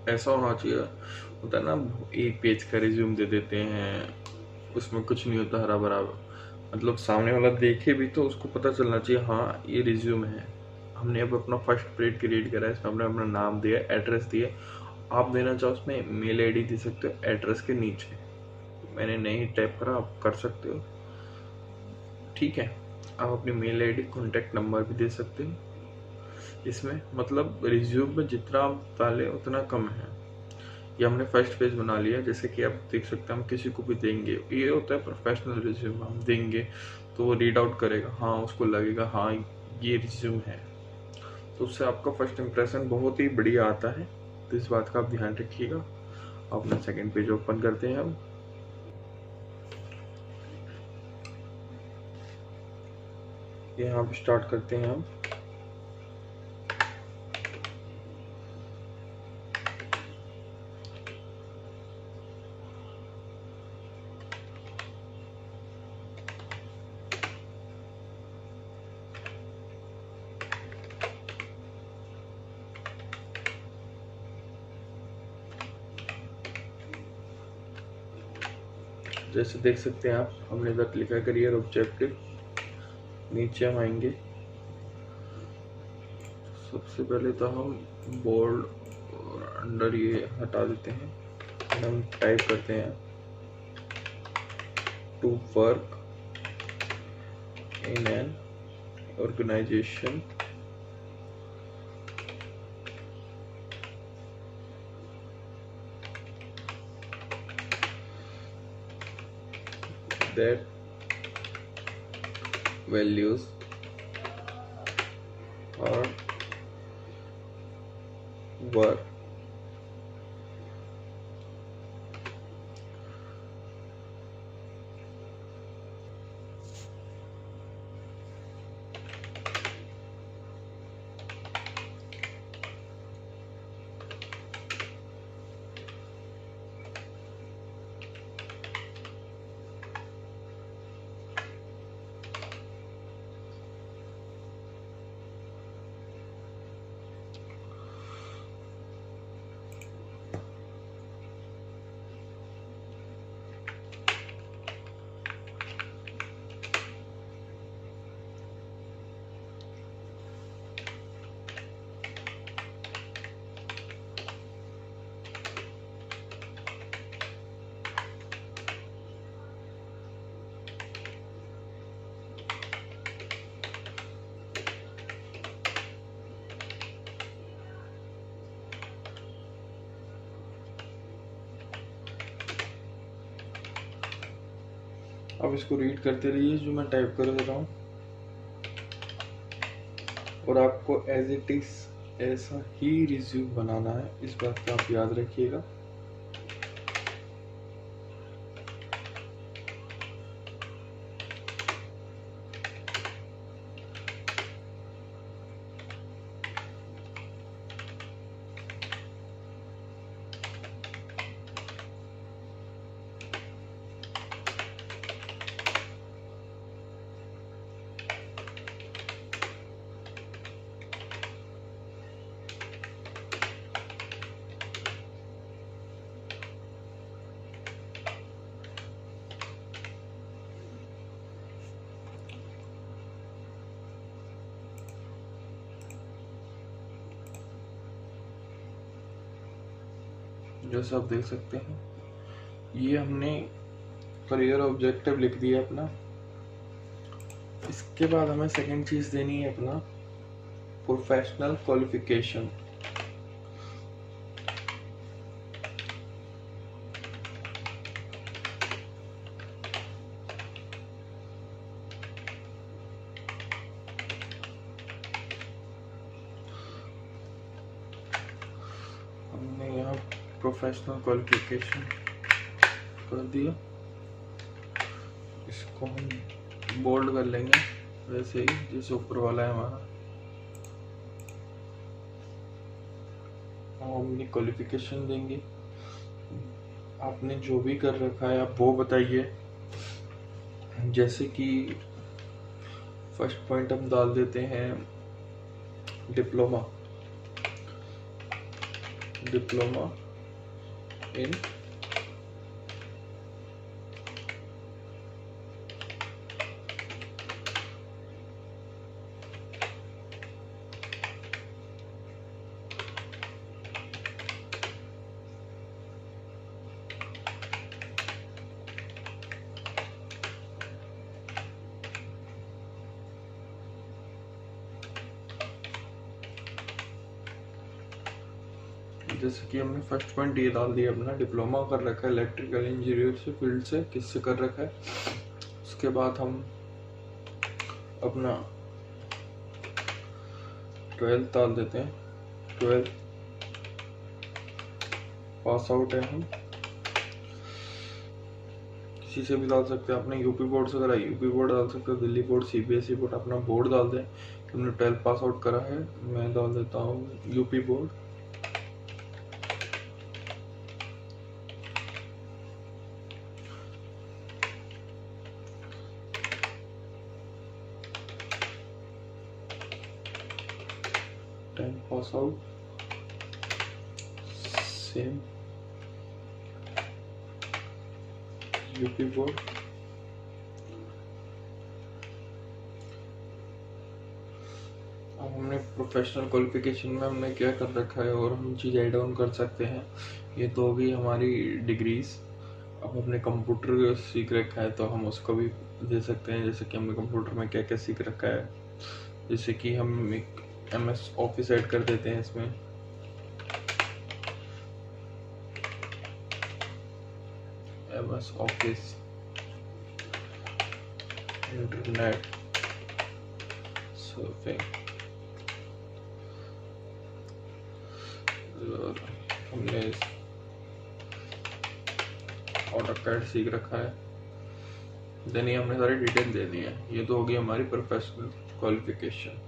ऐसा होना चाहिए, होता है ना एक पेज का रिज्यूम दे देते हैं, उसमें कुछ नहीं होता हरा भरा, मतलब सामने वाला देखे भी तो उसको पता चलना चाहिए हाँ ये रिज्यूम है। हमने अब अपना फर्स्ट पेज क्रिएट करा है, इसमें हमने अपना नाम दिया, एड्रेस दिया। आप देना चाहो उसमें मेल आईडी दे सकते हो एड्रेस के नीचे, मैंने नहीं टाइप करा, आप कर सकते हो। ठीक है, आप अपनी मेल आईडी कॉन्टैक्ट नंबर भी दे सकते हैं इसमें। मतलब रिज्यूम में जितना आप डालें उतना कम है। ये हमने फर्स्ट पेज बना लिया, जैसे कि आप देख सकते हैं हम किसी को भी देंगे, ये होता है प्रोफेशनल रिज्यूम, हम देंगे तो वो रीड आउट करेगा, हाँ उसको लगेगा हाँ ये रिज्यूम है, तो उससे आपका फर्स्ट इम्प्रेशन बहुत ही बढ़िया आता है। तो इस बात का आप ध्यान रखिएगा। अपना सेकंड पेज ओपन करते हैं हम। यहाँ पे स्टार्ट करते हैं हम। जैसे देख सकते हैं आप, हमने इधर लिखा करियर ऑब्जेक्टिव, नीचे हम आएंगे। सबसे पहले तो हम बोल्ड और अंडर ये हटा देते हैं, हम टाइप करते हैं to work in an organisation that values or work अब इसको रीड करते रहिए जो मैं टाइप कर रहा हूँ, और आपको एज इट इज ऐसा ही रिज्यूम बनाना है, इस बात का आप याद रखिएगा। जैसा आप देख सकते हैं, ये हमने करियर ऑब्जेक्टिव लिख दिया अपना। इसके बाद हमें सेकंड चीज देनी है अपना प्रोफेशनल क्वालिफिकेशन। हमने यहाँ प्रोफेशनल क्वालिफिकेशन कर दिया, इसको हम बोल्ड कर लेंगे वैसे ही जैसे ऊपर वाला है हमारा। हम अपनी क्वालिफिकेशन देंगे, आपने जो भी कर रखा है आप वो बताइए। जैसे कि फर्स्ट पॉइंट हम डाल देते हैं डिप्लोमा इन जैसे कि हमने फर्स्ट पॉइंट ये डाल दिया अपना डिप्लोमा कर रखा है इलेक्ट्रिकल इंजीनियर से फील्ड से, किससे कर रखा है। उसके बाद हम अपना 12th डाल देते हैं, 12th पास आउट है हम, किसी से भी डाल सकते हैं। अपने यूपी बोर्ड से करा यूपी बोर्ड डाल सकते हो, दिल्ली बोर्ड, सीबीएसई बोर्ड, अपना बोर्ड डाल दें कि हमने 12th पास आउट करा है। मैं डाल देता हूँ UP board. Pass out same UP board. अब हमने प्रोफेशनल क्वालिफिकेशन में हमने क्या कर रखा है और हम चीज़ ऐड ऑन कर सकते हैं। ये तो होगी हमारी डिग्रीज। अब हमने कंप्यूटर सीख रखा है तो हम उसको भी दे सकते हैं, जैसे कि हमने कंप्यूटर में क्या क्या सीख रखा है। जैसे कि हम एक MS ऑफिस ऐड कर देते हैं इसमें, MS ऑफिस, इंटरनेट सर्फिंग, हमने ऑटोकैड सीख रखा है। देन ये हमने सारी डिटेल दे दी है। ये तो होगी हमारी प्रोफेशनल क्वालिफिकेशन।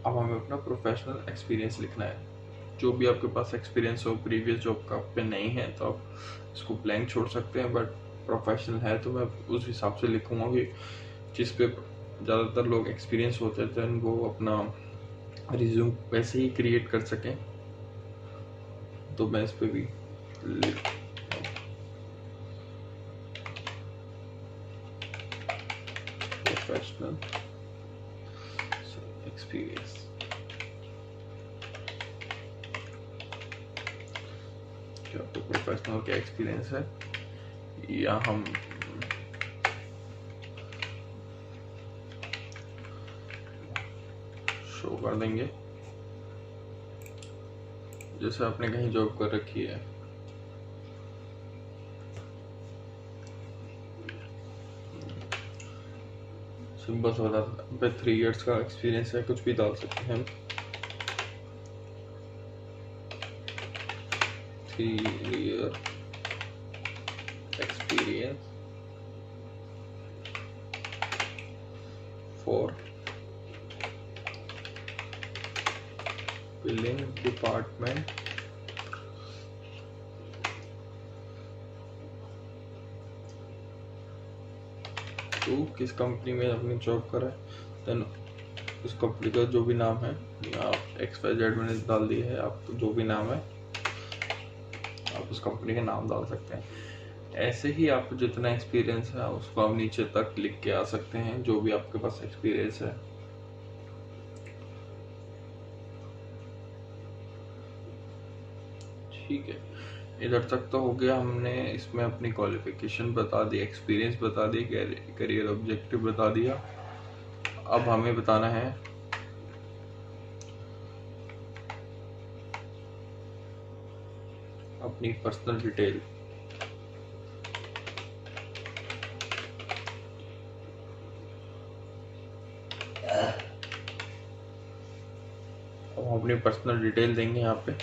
अब हमें अपना प्रोफेशनल एक्सपीरियंस लिखना है। जो भी आपके पास एक्सपीरियंस हो प्रीवियस जॉब का पे नहीं है तो आप इसको ब्लैंक छोड़ सकते हैं, बट प्रोफेशनल है तो मैं उस हिसाब से लिखूंगा कि जिस पे ज़्यादातर लोग एक्सपीरियंस होते हैं देन वो अपना रिज्यूम वैसे ही क्रिएट कर सकें। तो मैं इस पे भी लिख प्रोफेशनल एक्सपीरियंस। क्या आपको प्रोफेशनल क्या एक्सपीरियंस है या हम शो कर देंगे जैसे आपने कहीं जॉब कर रखी है। सिंपल सा बता 3 इयर्स का एक्सपीरियंस है, कुछ भी डाल सकते हैं हम। 3 year experience for billing department to, किस कंपनी में अपनी जॉब करा है, देन उस कंपनी का जो भी नाम है, आप XYZ मैंने डाल दिया है, आपको जो भी नाम है आप उस कंपनी का नाम डाल सकते हैं। ऐसे ही आपको जितना एक्सपीरियंस है उसको आप नीचे तक लिख के आ सकते हैं, जो भी आपके पास एक्सपीरियंस है। ठीक है, इधर तक तो हो गया। हमने इसमें अपनी क्वालिफिकेशन बता दी, एक्सपीरियंस बता दी, करियर ऑब्जेक्टिव बता दिया। अब हमें बताना है अपनी पर्सनल डिटेल। अब हम अपनी पर्सनल डिटेल देंगे यहाँ पे।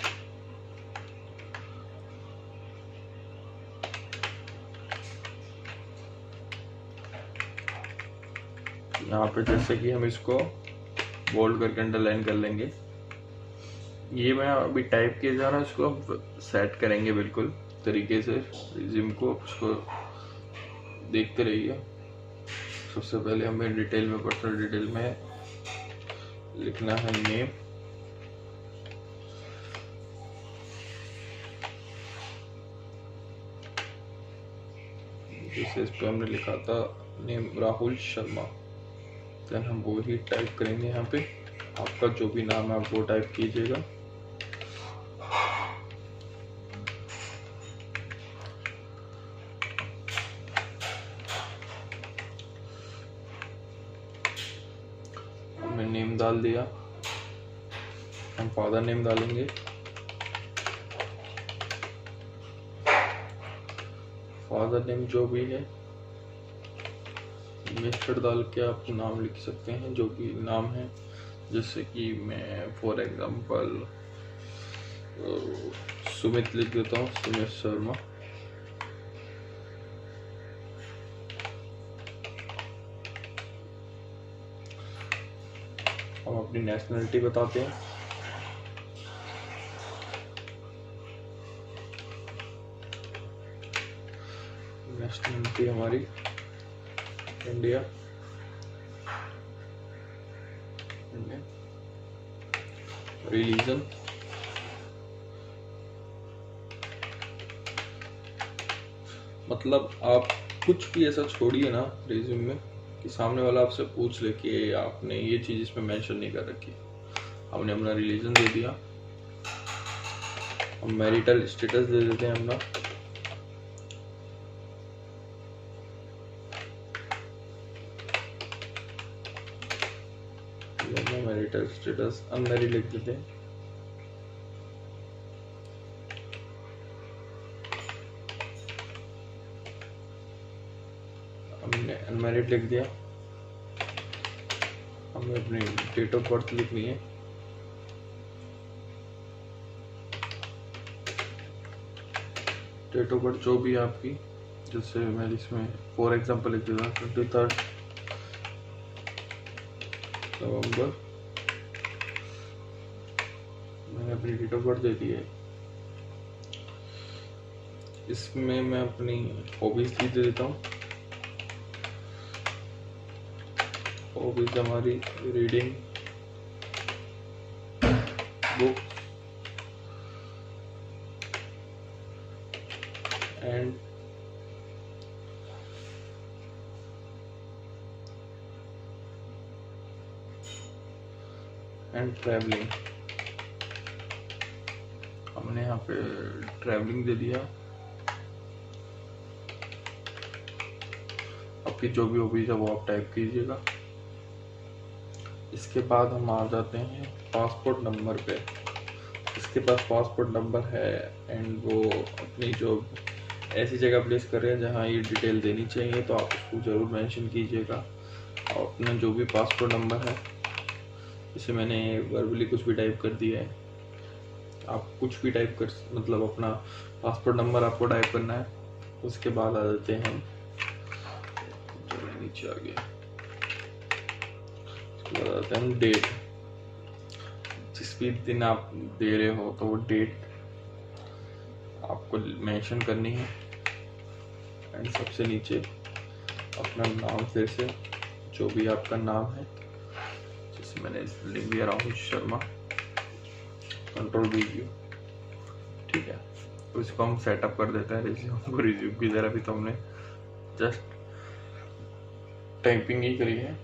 यहाँ पे जैसे कि हम इसको बोल्ड करके अंडरलाइन कर लेंगे। ये मैं अभी टाइप किया जा रहा है, इसको अब सेट करेंगे बिल्कुल तरीके से रिज्यूम को, उसको देखते रहिए। सबसे पहले हमें डिटेल में, पर्सनल डिटेल में लिखना है नेम, जैसे इस पे हमने लिखा था नेम राहुल शर्मा, देन हम वो ही टाइप करेंगे यहाँ पे। आपका जो भी नाम है आप वो टाइप कीजिएगा। हमने नेम डाल दिया, हम फादर नेम डालेंगे। फादर नेम जो भी है, मिस्टर डाल के आप नाम लिख सकते हैं जो भी नाम है। जैसे कि मैं फॉर एग्जांपल सुमित लिख देता हूँ, सुमित शर्मा। हम अपनी नेशनलिटी बताते हैं। नेशनलिटी हमारी इंडिया। रिलीजन मतलब आप कुछ भी ऐसा छोड़िए ना रिज्यूम में कि सामने वाला आपसे पूछ ले कि आपने ये चीज़ इसमें मेंशन नहीं कर रखी। हमने अपना रिलीजन दे दिया। हम मैरिटल स्टेटस दे देते हैं अपना। मैरिटल स्टेटस अनमैरिड लिख देते हैं। हमने अनमैरिड लिख दिया। हमें अपनी डेट ऑफ बर्थ लिखनी है। डेट ऑफ बर्थ जो भी आपकी, जैसे मैं इसमें फॉर एग्जांपल लिख देता हूँ 23 नवंबर। मैंने अपनी डेट ऑफ बर्थ दे दी है। इसमें मैं अपनी हॉबीज दे देता हूँ। हॉबीज हमारी रीडिंग बुक एंड ट्रैवलिंग। हमने यहाँ पे ट्रैवलिंग दे दिया। आपकी जो भी हॉबीज है वो आप टाइप कीजिएगा। इसके बाद हम आ जाते हैं पासपोर्ट नंबर पे। इसके पास पासपोर्ट नंबर है एंड वो अपनी जो ऐसी जगह प्लेस कर रहे हैं जहाँ ये डिटेल देनी चाहिए, तो आप उसको ज़रूर मेंशन कीजिएगा। और अपना जो भी पासपोर्ट नंबर है, जैसे मैंने वर्बली कुछ भी टाइप कर दिया है, आप कुछ भी टाइप कर, मतलब अपना पासपोर्ट नंबर आपको टाइप करना है। उसके बाद आ जाते हैं हम, चलो नीचे आ गया, उसके बाद आते हैं हम डेट। जिस भी दिन आप दे रहे हो तो वो डेट आपको मेंशन करनी है। एंड सबसे नीचे अपना नाम, फिर से जो भी आपका नाम है, जैसे मैंने लिख दिया राहुल शर्मा, कंट्रोल वीडियो, ठीक है। तो इसको हम सेटअप कर देते हैं रिज्यूम को। रिज्यूम की जरा भी तो हमने जस्ट टाइपिंग ही करी है,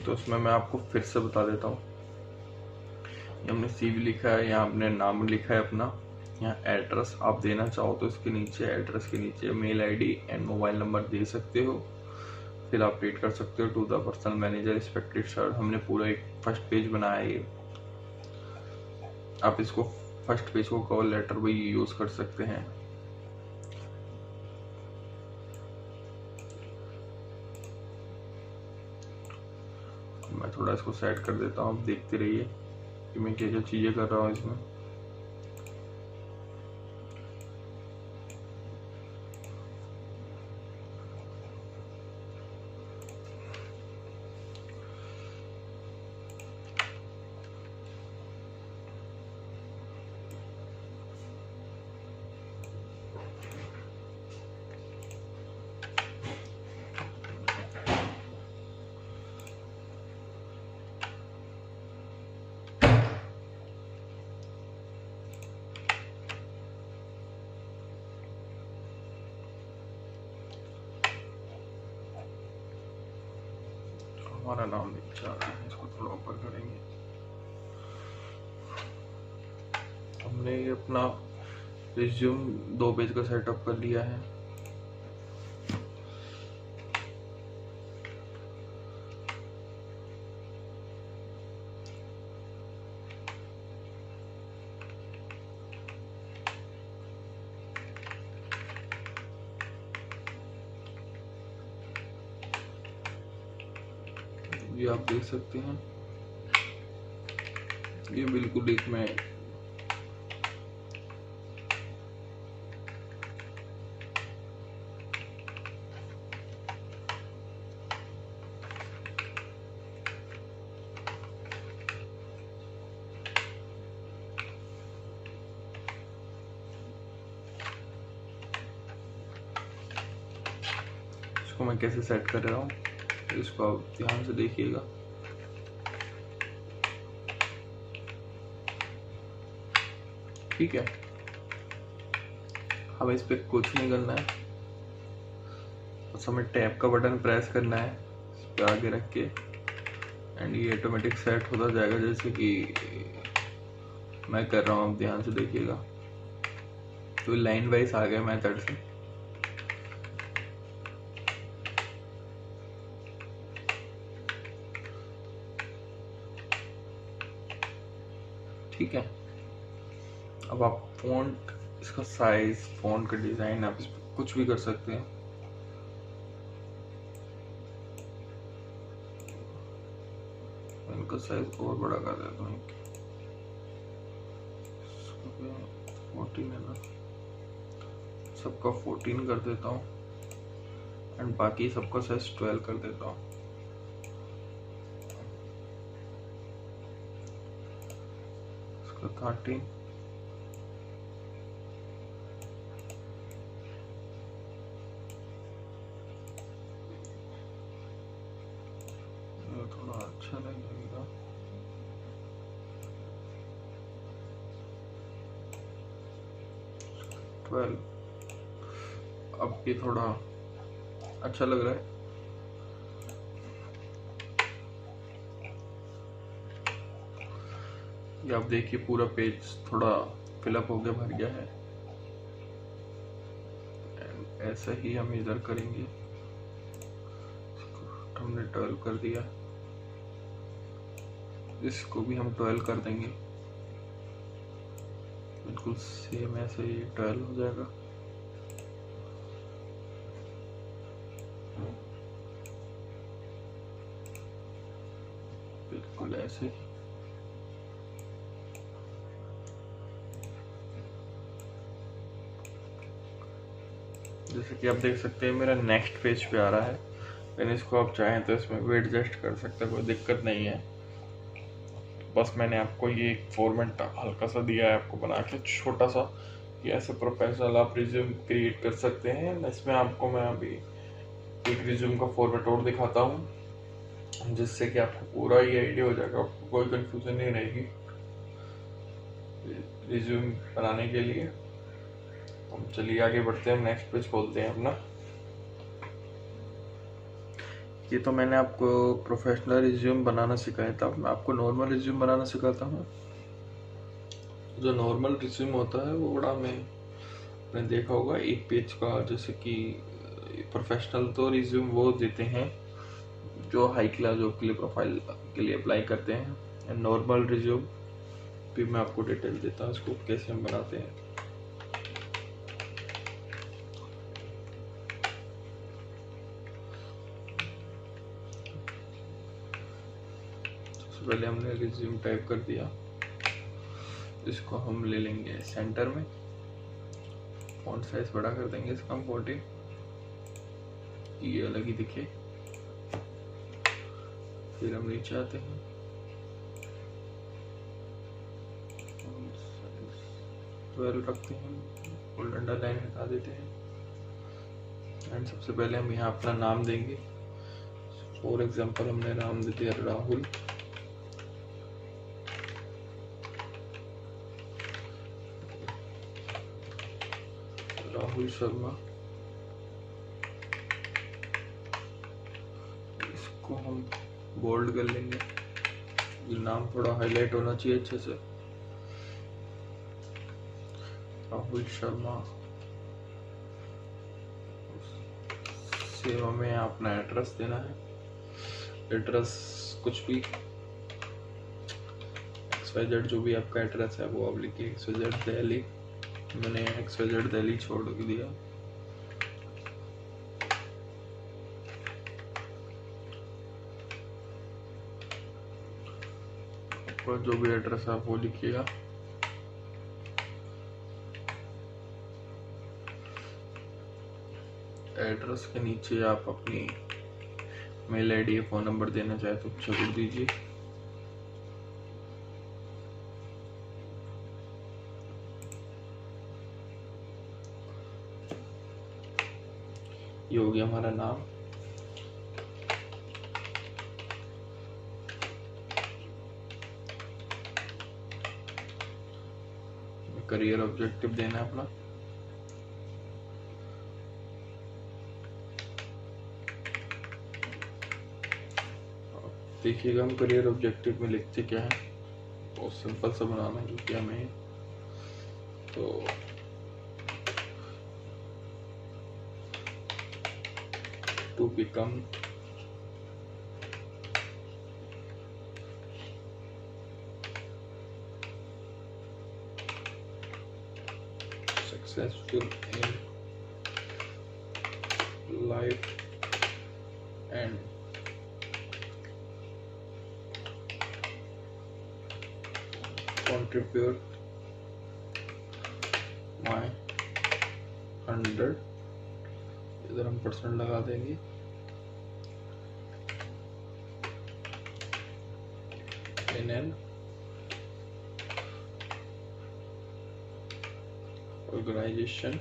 तो उसमें मैं आपको फिर से बता देता हूँ। हमने CV लिखा है, यहाँ हमने नाम लिखा है अपना, यहाँ एड्रेस आप देना चाहो तो इसके नीचे, एड्रेस के नीचे mail ID and mobile number दे सकते हो। फिर आप रेट कर सकते हो to the personal manager respected sir. हमने पूरा एक फर्स्ट पेज बनाया है ये, आप इसको फर्स्ट पेज को कवर लेटर भी यूज कर सकते हैं। मैं थोड़ा इसको सेट कर देता हूँ, आप देखते रहिए कि मैं क्या क्या चीजें कर रहा हूँ इसमें। हमारा नाम नहीं चाह रहा है, इसको थोड़ा ऊपर करेंगे। हमने ये अपना रिज्यूम 2 पेज का सेटअप कर लिया है। ये आप देख सकते हैं, ये बिल्कुल एक मैं इसको मैं कैसे सेट कर रहा हूँ, इसको आप ध्यान से देखिएगा। ठीक है, हमें इस पे कुछ नहीं करना है, बस हमें टैब का बटन प्रेस करना है इस पे आगे रख के, एंड ये ऑटोमेटिक सेट होता जाएगा जैसे कि मैं कर रहा हूँ। आप ध्यान से देखिएगा, तो लाइन वाइज आ गया मेथड से। ठीक है, अब आप फ़ॉन्ट, इसका साइज, फ़ॉन्ट का डिज़ाइन आप इस पर कुछ भी कर सकते हैं। इनका साइज और बड़ा कर देता हूँ, 14 है ना, सबका 14 कर देता हूँ, एंड बाकी सबका साइज 12 कर देता हूँ। इसका 13, थोड़ा अच्छा नहीं लगेगा। अब ये थोड़ा अच्छा लग रहा है। ये आप देखिए पूरा पेज थोड़ा फिलअप हो गया, भर गया है। ऐसा ही हम इधर करेंगे, हमने 12 कर दिया, इसको भी हम 12 कर देंगे, बिल्कुल सेम ऐसे ही 12 हो जाएगा। ऐसे। जैसे कि आप देख सकते हैं मेरा नेक्स्ट पेज पे आ रहा है, लेकिन इसको आप चाहें तो इसमें भी एडजस्ट कर सकते हैं, कोई दिक्कत नहीं है। बस मैंने आपको ये एक फॉर्मेट हल्का सा दिया है आपको बना के छोटा सा, कि ऐसे प्रोफेशनल आप रिज्यूम क्रिएट कर सकते हैं। इसमें आपको मैं अभी एक रिज्यूम का फॉर्मेट और दिखाता हूँ, जिससे कि आपको पूरा ये आइडिया हो जाएगा, आपको कोई कंफ्यूजन नहीं रहेगी रिज्यूम बनाने के लिए। हम चलिए आगे बढ़ते हैं, नेक्स्ट पेज खोलते हैं अपना। ये तो मैंने आपको प्रोफेशनल रिज्यूम बनाना सिखाया था, मैं आपको नॉर्मल रिज्यूम बनाना सिखाता हूँ। जो नॉर्मल रिज्यूम होता है वो बड़ा आपने देखा होगा एक पेज का, जैसे कि प्रोफेशनल तो रिज्यूम वो देते हैं जो हाई क्लास जॉब के लिए प्रोफाइल के लिए अप्लाई करते हैं। नॉर्मल रिज्यूम भी मैं आपको डिटेल देता हूँ इसको कैसे हम बनाते हैं। सबसे पहले हमने रिज्यूम टाइप कर दिया, इसको हम ले लेंगे सेंटर में, फॉन्ट साइज बड़ा कर देंगे इसका हम 14, ये अलग ही दिखे। फिर हम नीचे आते हैं, 12 रखते हैं और अंडरलाइन हटा देते हैं। एंड सबसे पहले हम यहाँ अपना नाम देंगे। फॉर एग्जांपल हमने नाम दे दिया राहुल। राहुल शर्मा। इसको हम बोल्ड कर लेंगे, ये नाम थोड़ा हाईलाइट होना चाहिए अच्छे से। राहुल शर्मा। सेव हमें अपना एड्रेस देना है, एड्रेस कुछ भी XYZ जो भी आपका एड्रेस है वो आप लिखिए, XYZ दिल्ली। मैंने XYZ दिल्ली छोड़ दिया। आपका जो भी एड्रेस है आप वो लिखिएगा। एड्रेस के नीचे आप अपनी मेल आईडी या फोन नंबर देना चाहे तो जरूर दीजिए। ये हो गया हमारा नाम। करियर ऑब्जेक्टिव देना है अपना। देखिएगा हम करियर ऑब्जेक्टिव में लिखते क्या है, बहुत सिंपल सा बनाना है क्योंकि हमें तो to become successful in life and contribute my 100, इधर हम % लगा देंगे। in an organization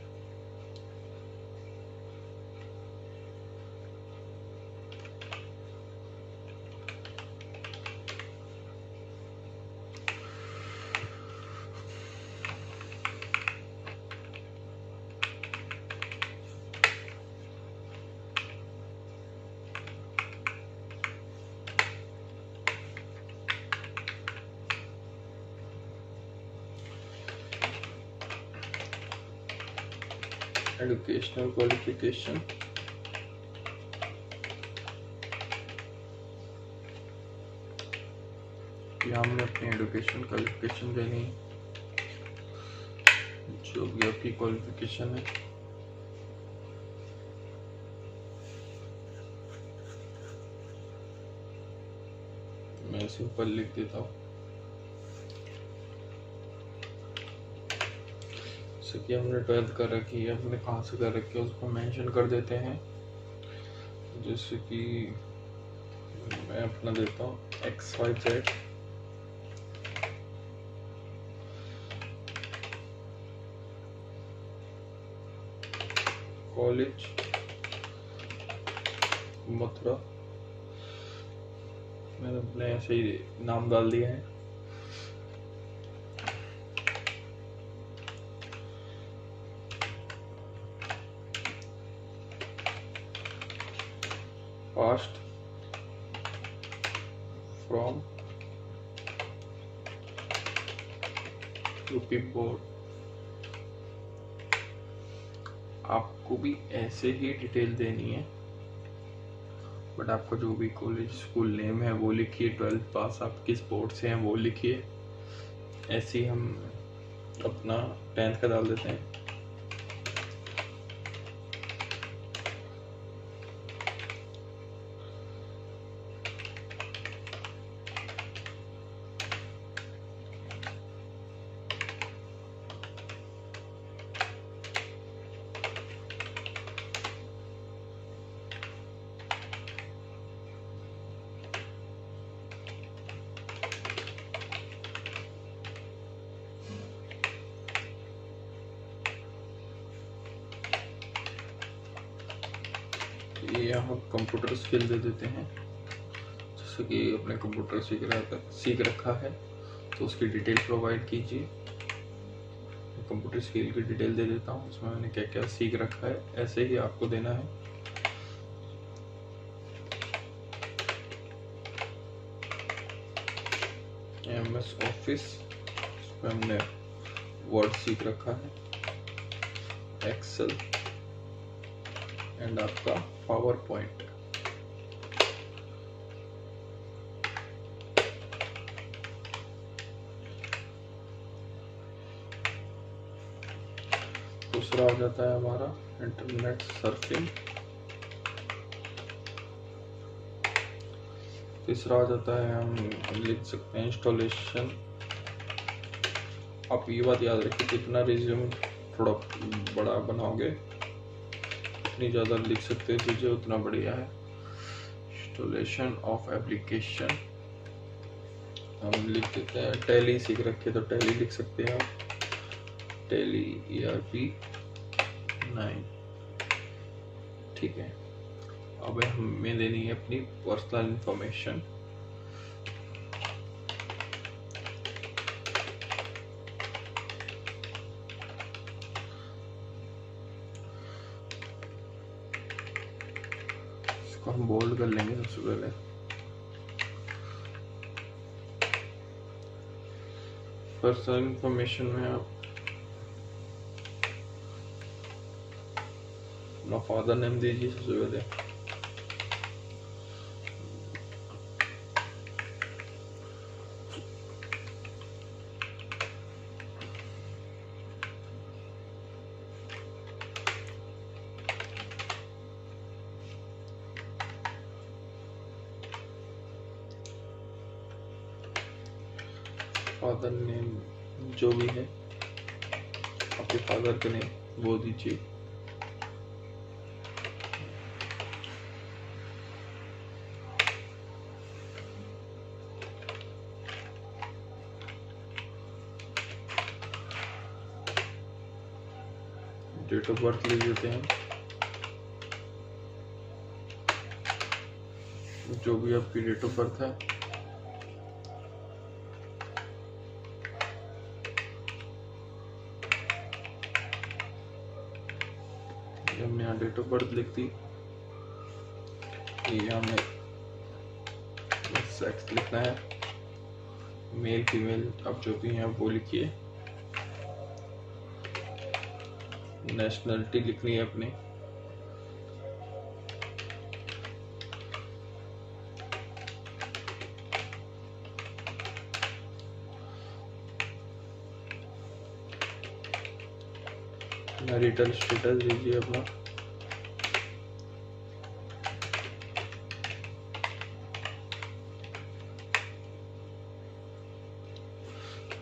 educational qualification, यहाँ हमने अपनी एजुकेशन क्वालिफिकेशन देनी है, जो भी आपकी क्वालिफिकेशन है। मैं सिंपल लिख देता हूँ। जैसे कि हमने 12th कर रखी है, हमने कहाँ से कर रखी है उसको मेंशन कर देते हैं। जैसे कि मैं अपना देता हूँ XYZ कॉलेज मथुरा। मैंने अपने ऐसे ही नाम डाल दिया है। Past from UP board. आपको भी ऐसे ही डिटेल देनी है, बट आपका जो भी कॉलेज स्कूल नेम है वो लिखिए, 12th पास आप किस बोर्ड से हैं वो लिखिए। ऐसे ही हम अपना 10th का डाल देते हैं। ये यहाँ कंप्यूटर स्किल दे देते हैं। जैसे कि अपने कंप्यूटर सीख रखा है तो उसकी डिटेल प्रोवाइड कीजिए। कंप्यूटर स्किल की डिटेल दे देता हूँ, उसमें मैंने क्या क्या सीख रखा है, ऐसे ही आपको देना है। MS ऑफिस, इसमें हमने वर्ड सीख रखा है, एक्सेल एंड आपका पावर पॉइंट। दूसरा आ जाता है हमारा इंटरनेट सर्फिंग। तीसरा आ जाता है हम लिख सकते हैं इंस्टॉलेशन। आप ये बात याद रखिए, जितना रिज्यूम थोड़ा बड़ा बनाओगे जितनी ज़्यादा लिख सकते हो चीज़ें उतना बढ़िया है। इंस्टॉलेशन ऑफ एप्लीकेशन हम लिख देते हैं। टैली सीख रखे तो टैली लिख सकते हैं आप, टैली ERP 9। ठीक है, अब हमें देनी है अपनी पर्सनल इंफॉर्मेशन। इसको हम बोल्ड कर लेंगे सबसे पहले। पर्सनल इंफॉर्मेशन में आप अपना फादर नेम दीजिए सबसे पहले। फादर नेम जो भी है आपके फादर का नेम वो दीजिए। डेट ऑफ बर्थ लिख देते हैं, जो भी आपकी डेट ऑफ बर्थ है। हमने यहाँ डेट ऑफ बर्थ लिख दी। यहाँ में सेक्स लिखना है, मेल फीमेल आप जो भी हैं वो लिखिए। नेशनलिटी लिखनी है अपनी। मैरिटल स्टेटस दीजिए अपना।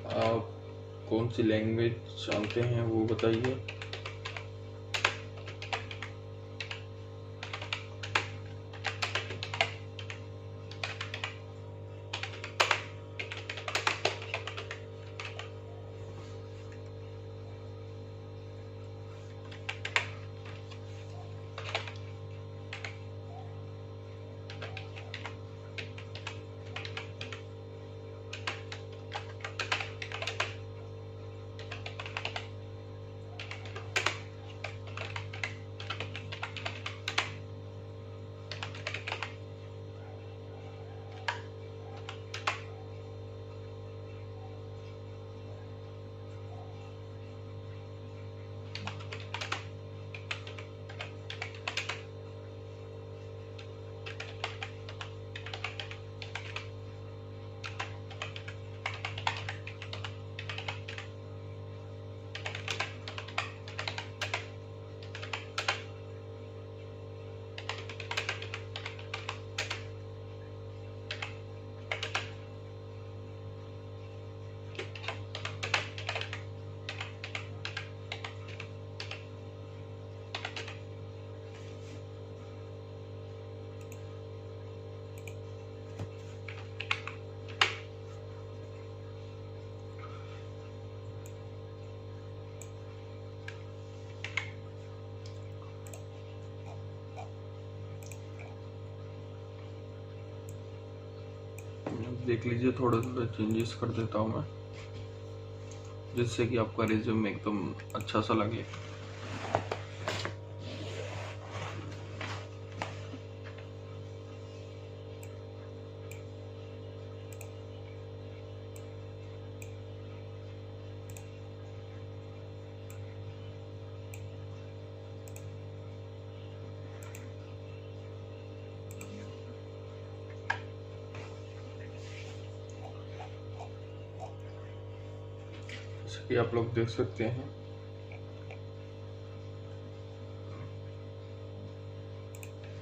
आप कौन सी लैंग्वेज जानते हैं वो बताइए। देख लीजिए, थोड़ा थोड़ा चेंजेस कर देता हूँ मैं, जिससे कि आपका रिज्यूम एकदम अच्छा सा लगे। जैसे कि आप लोग देख सकते हैं,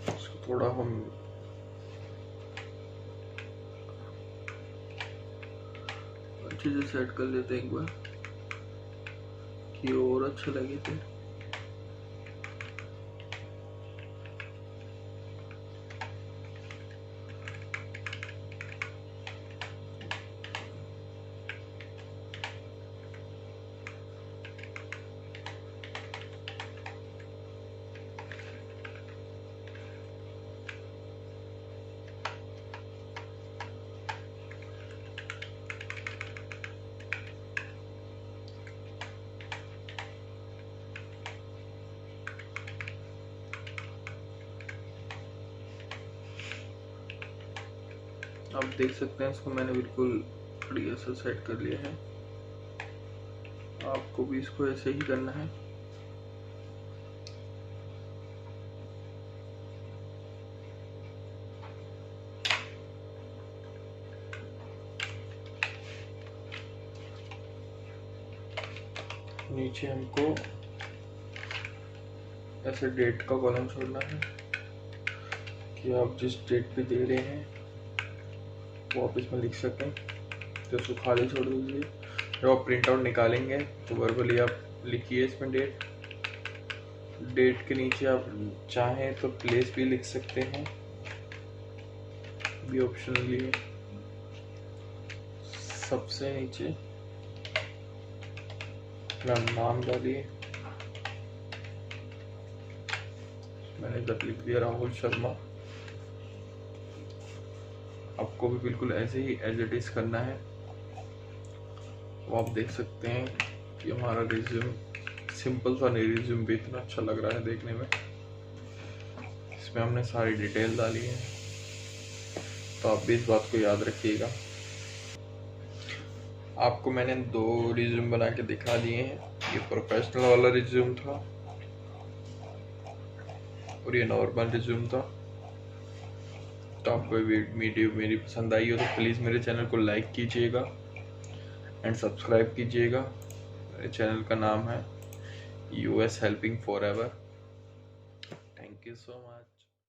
इसको थोड़ा हम अच्छे से सेट कर लेते हैं एक बार, कि और अच्छा लगे थे। आप देख सकते हैं, इसको मैंने बिल्कुल बढ़िया से सेट कर लिया है। आपको भी इसको ऐसे ही करना है। नीचे हमको ऐसे डेट का कॉलम छोड़ना है, कि आप जिस डेट पे दे रहे हैं वो आप इसमें लिख सकें। तो उसको खाली छोड़ दीजिए। जब आप प्रिंट आउट निकालेंगे तो वर्बली आप लिखिए इसमें डेट के नीचे आप चाहें तो प्लेस भी लिख सकते हैं, भी ऑप्शनली है। सबसे नीचे अपना नाम डालिए। मैंने इधर लिख दिया राहुल शर्मा। आपको भी बिल्कुल ऐसे ही एज इट इज करना है। वो आप देख सकते हैं कि हमारा रिज्यूम सिंपल सा नहीं, रिज्यूम भी इतना अच्छा लग रहा है देखने में। इसमें हमने सारी डिटेल डाली है, तो आप भी इस बात को याद रखिएगा। आपको मैंने 2 रिज्यूम बना के दिखा दिए हैं। ये प्रोफेशनल वाला रिज्यूम था और ये नॉर्मल रिज्यूम था। तो आपको वीडियो मेरी पसंद आई हो तो प्लीज़ मेरे चैनल को लाइक कीजिएगा एंड सब्सक्राइब कीजिएगा। मेरे चैनल का नाम है US helping forever. Thank you so much.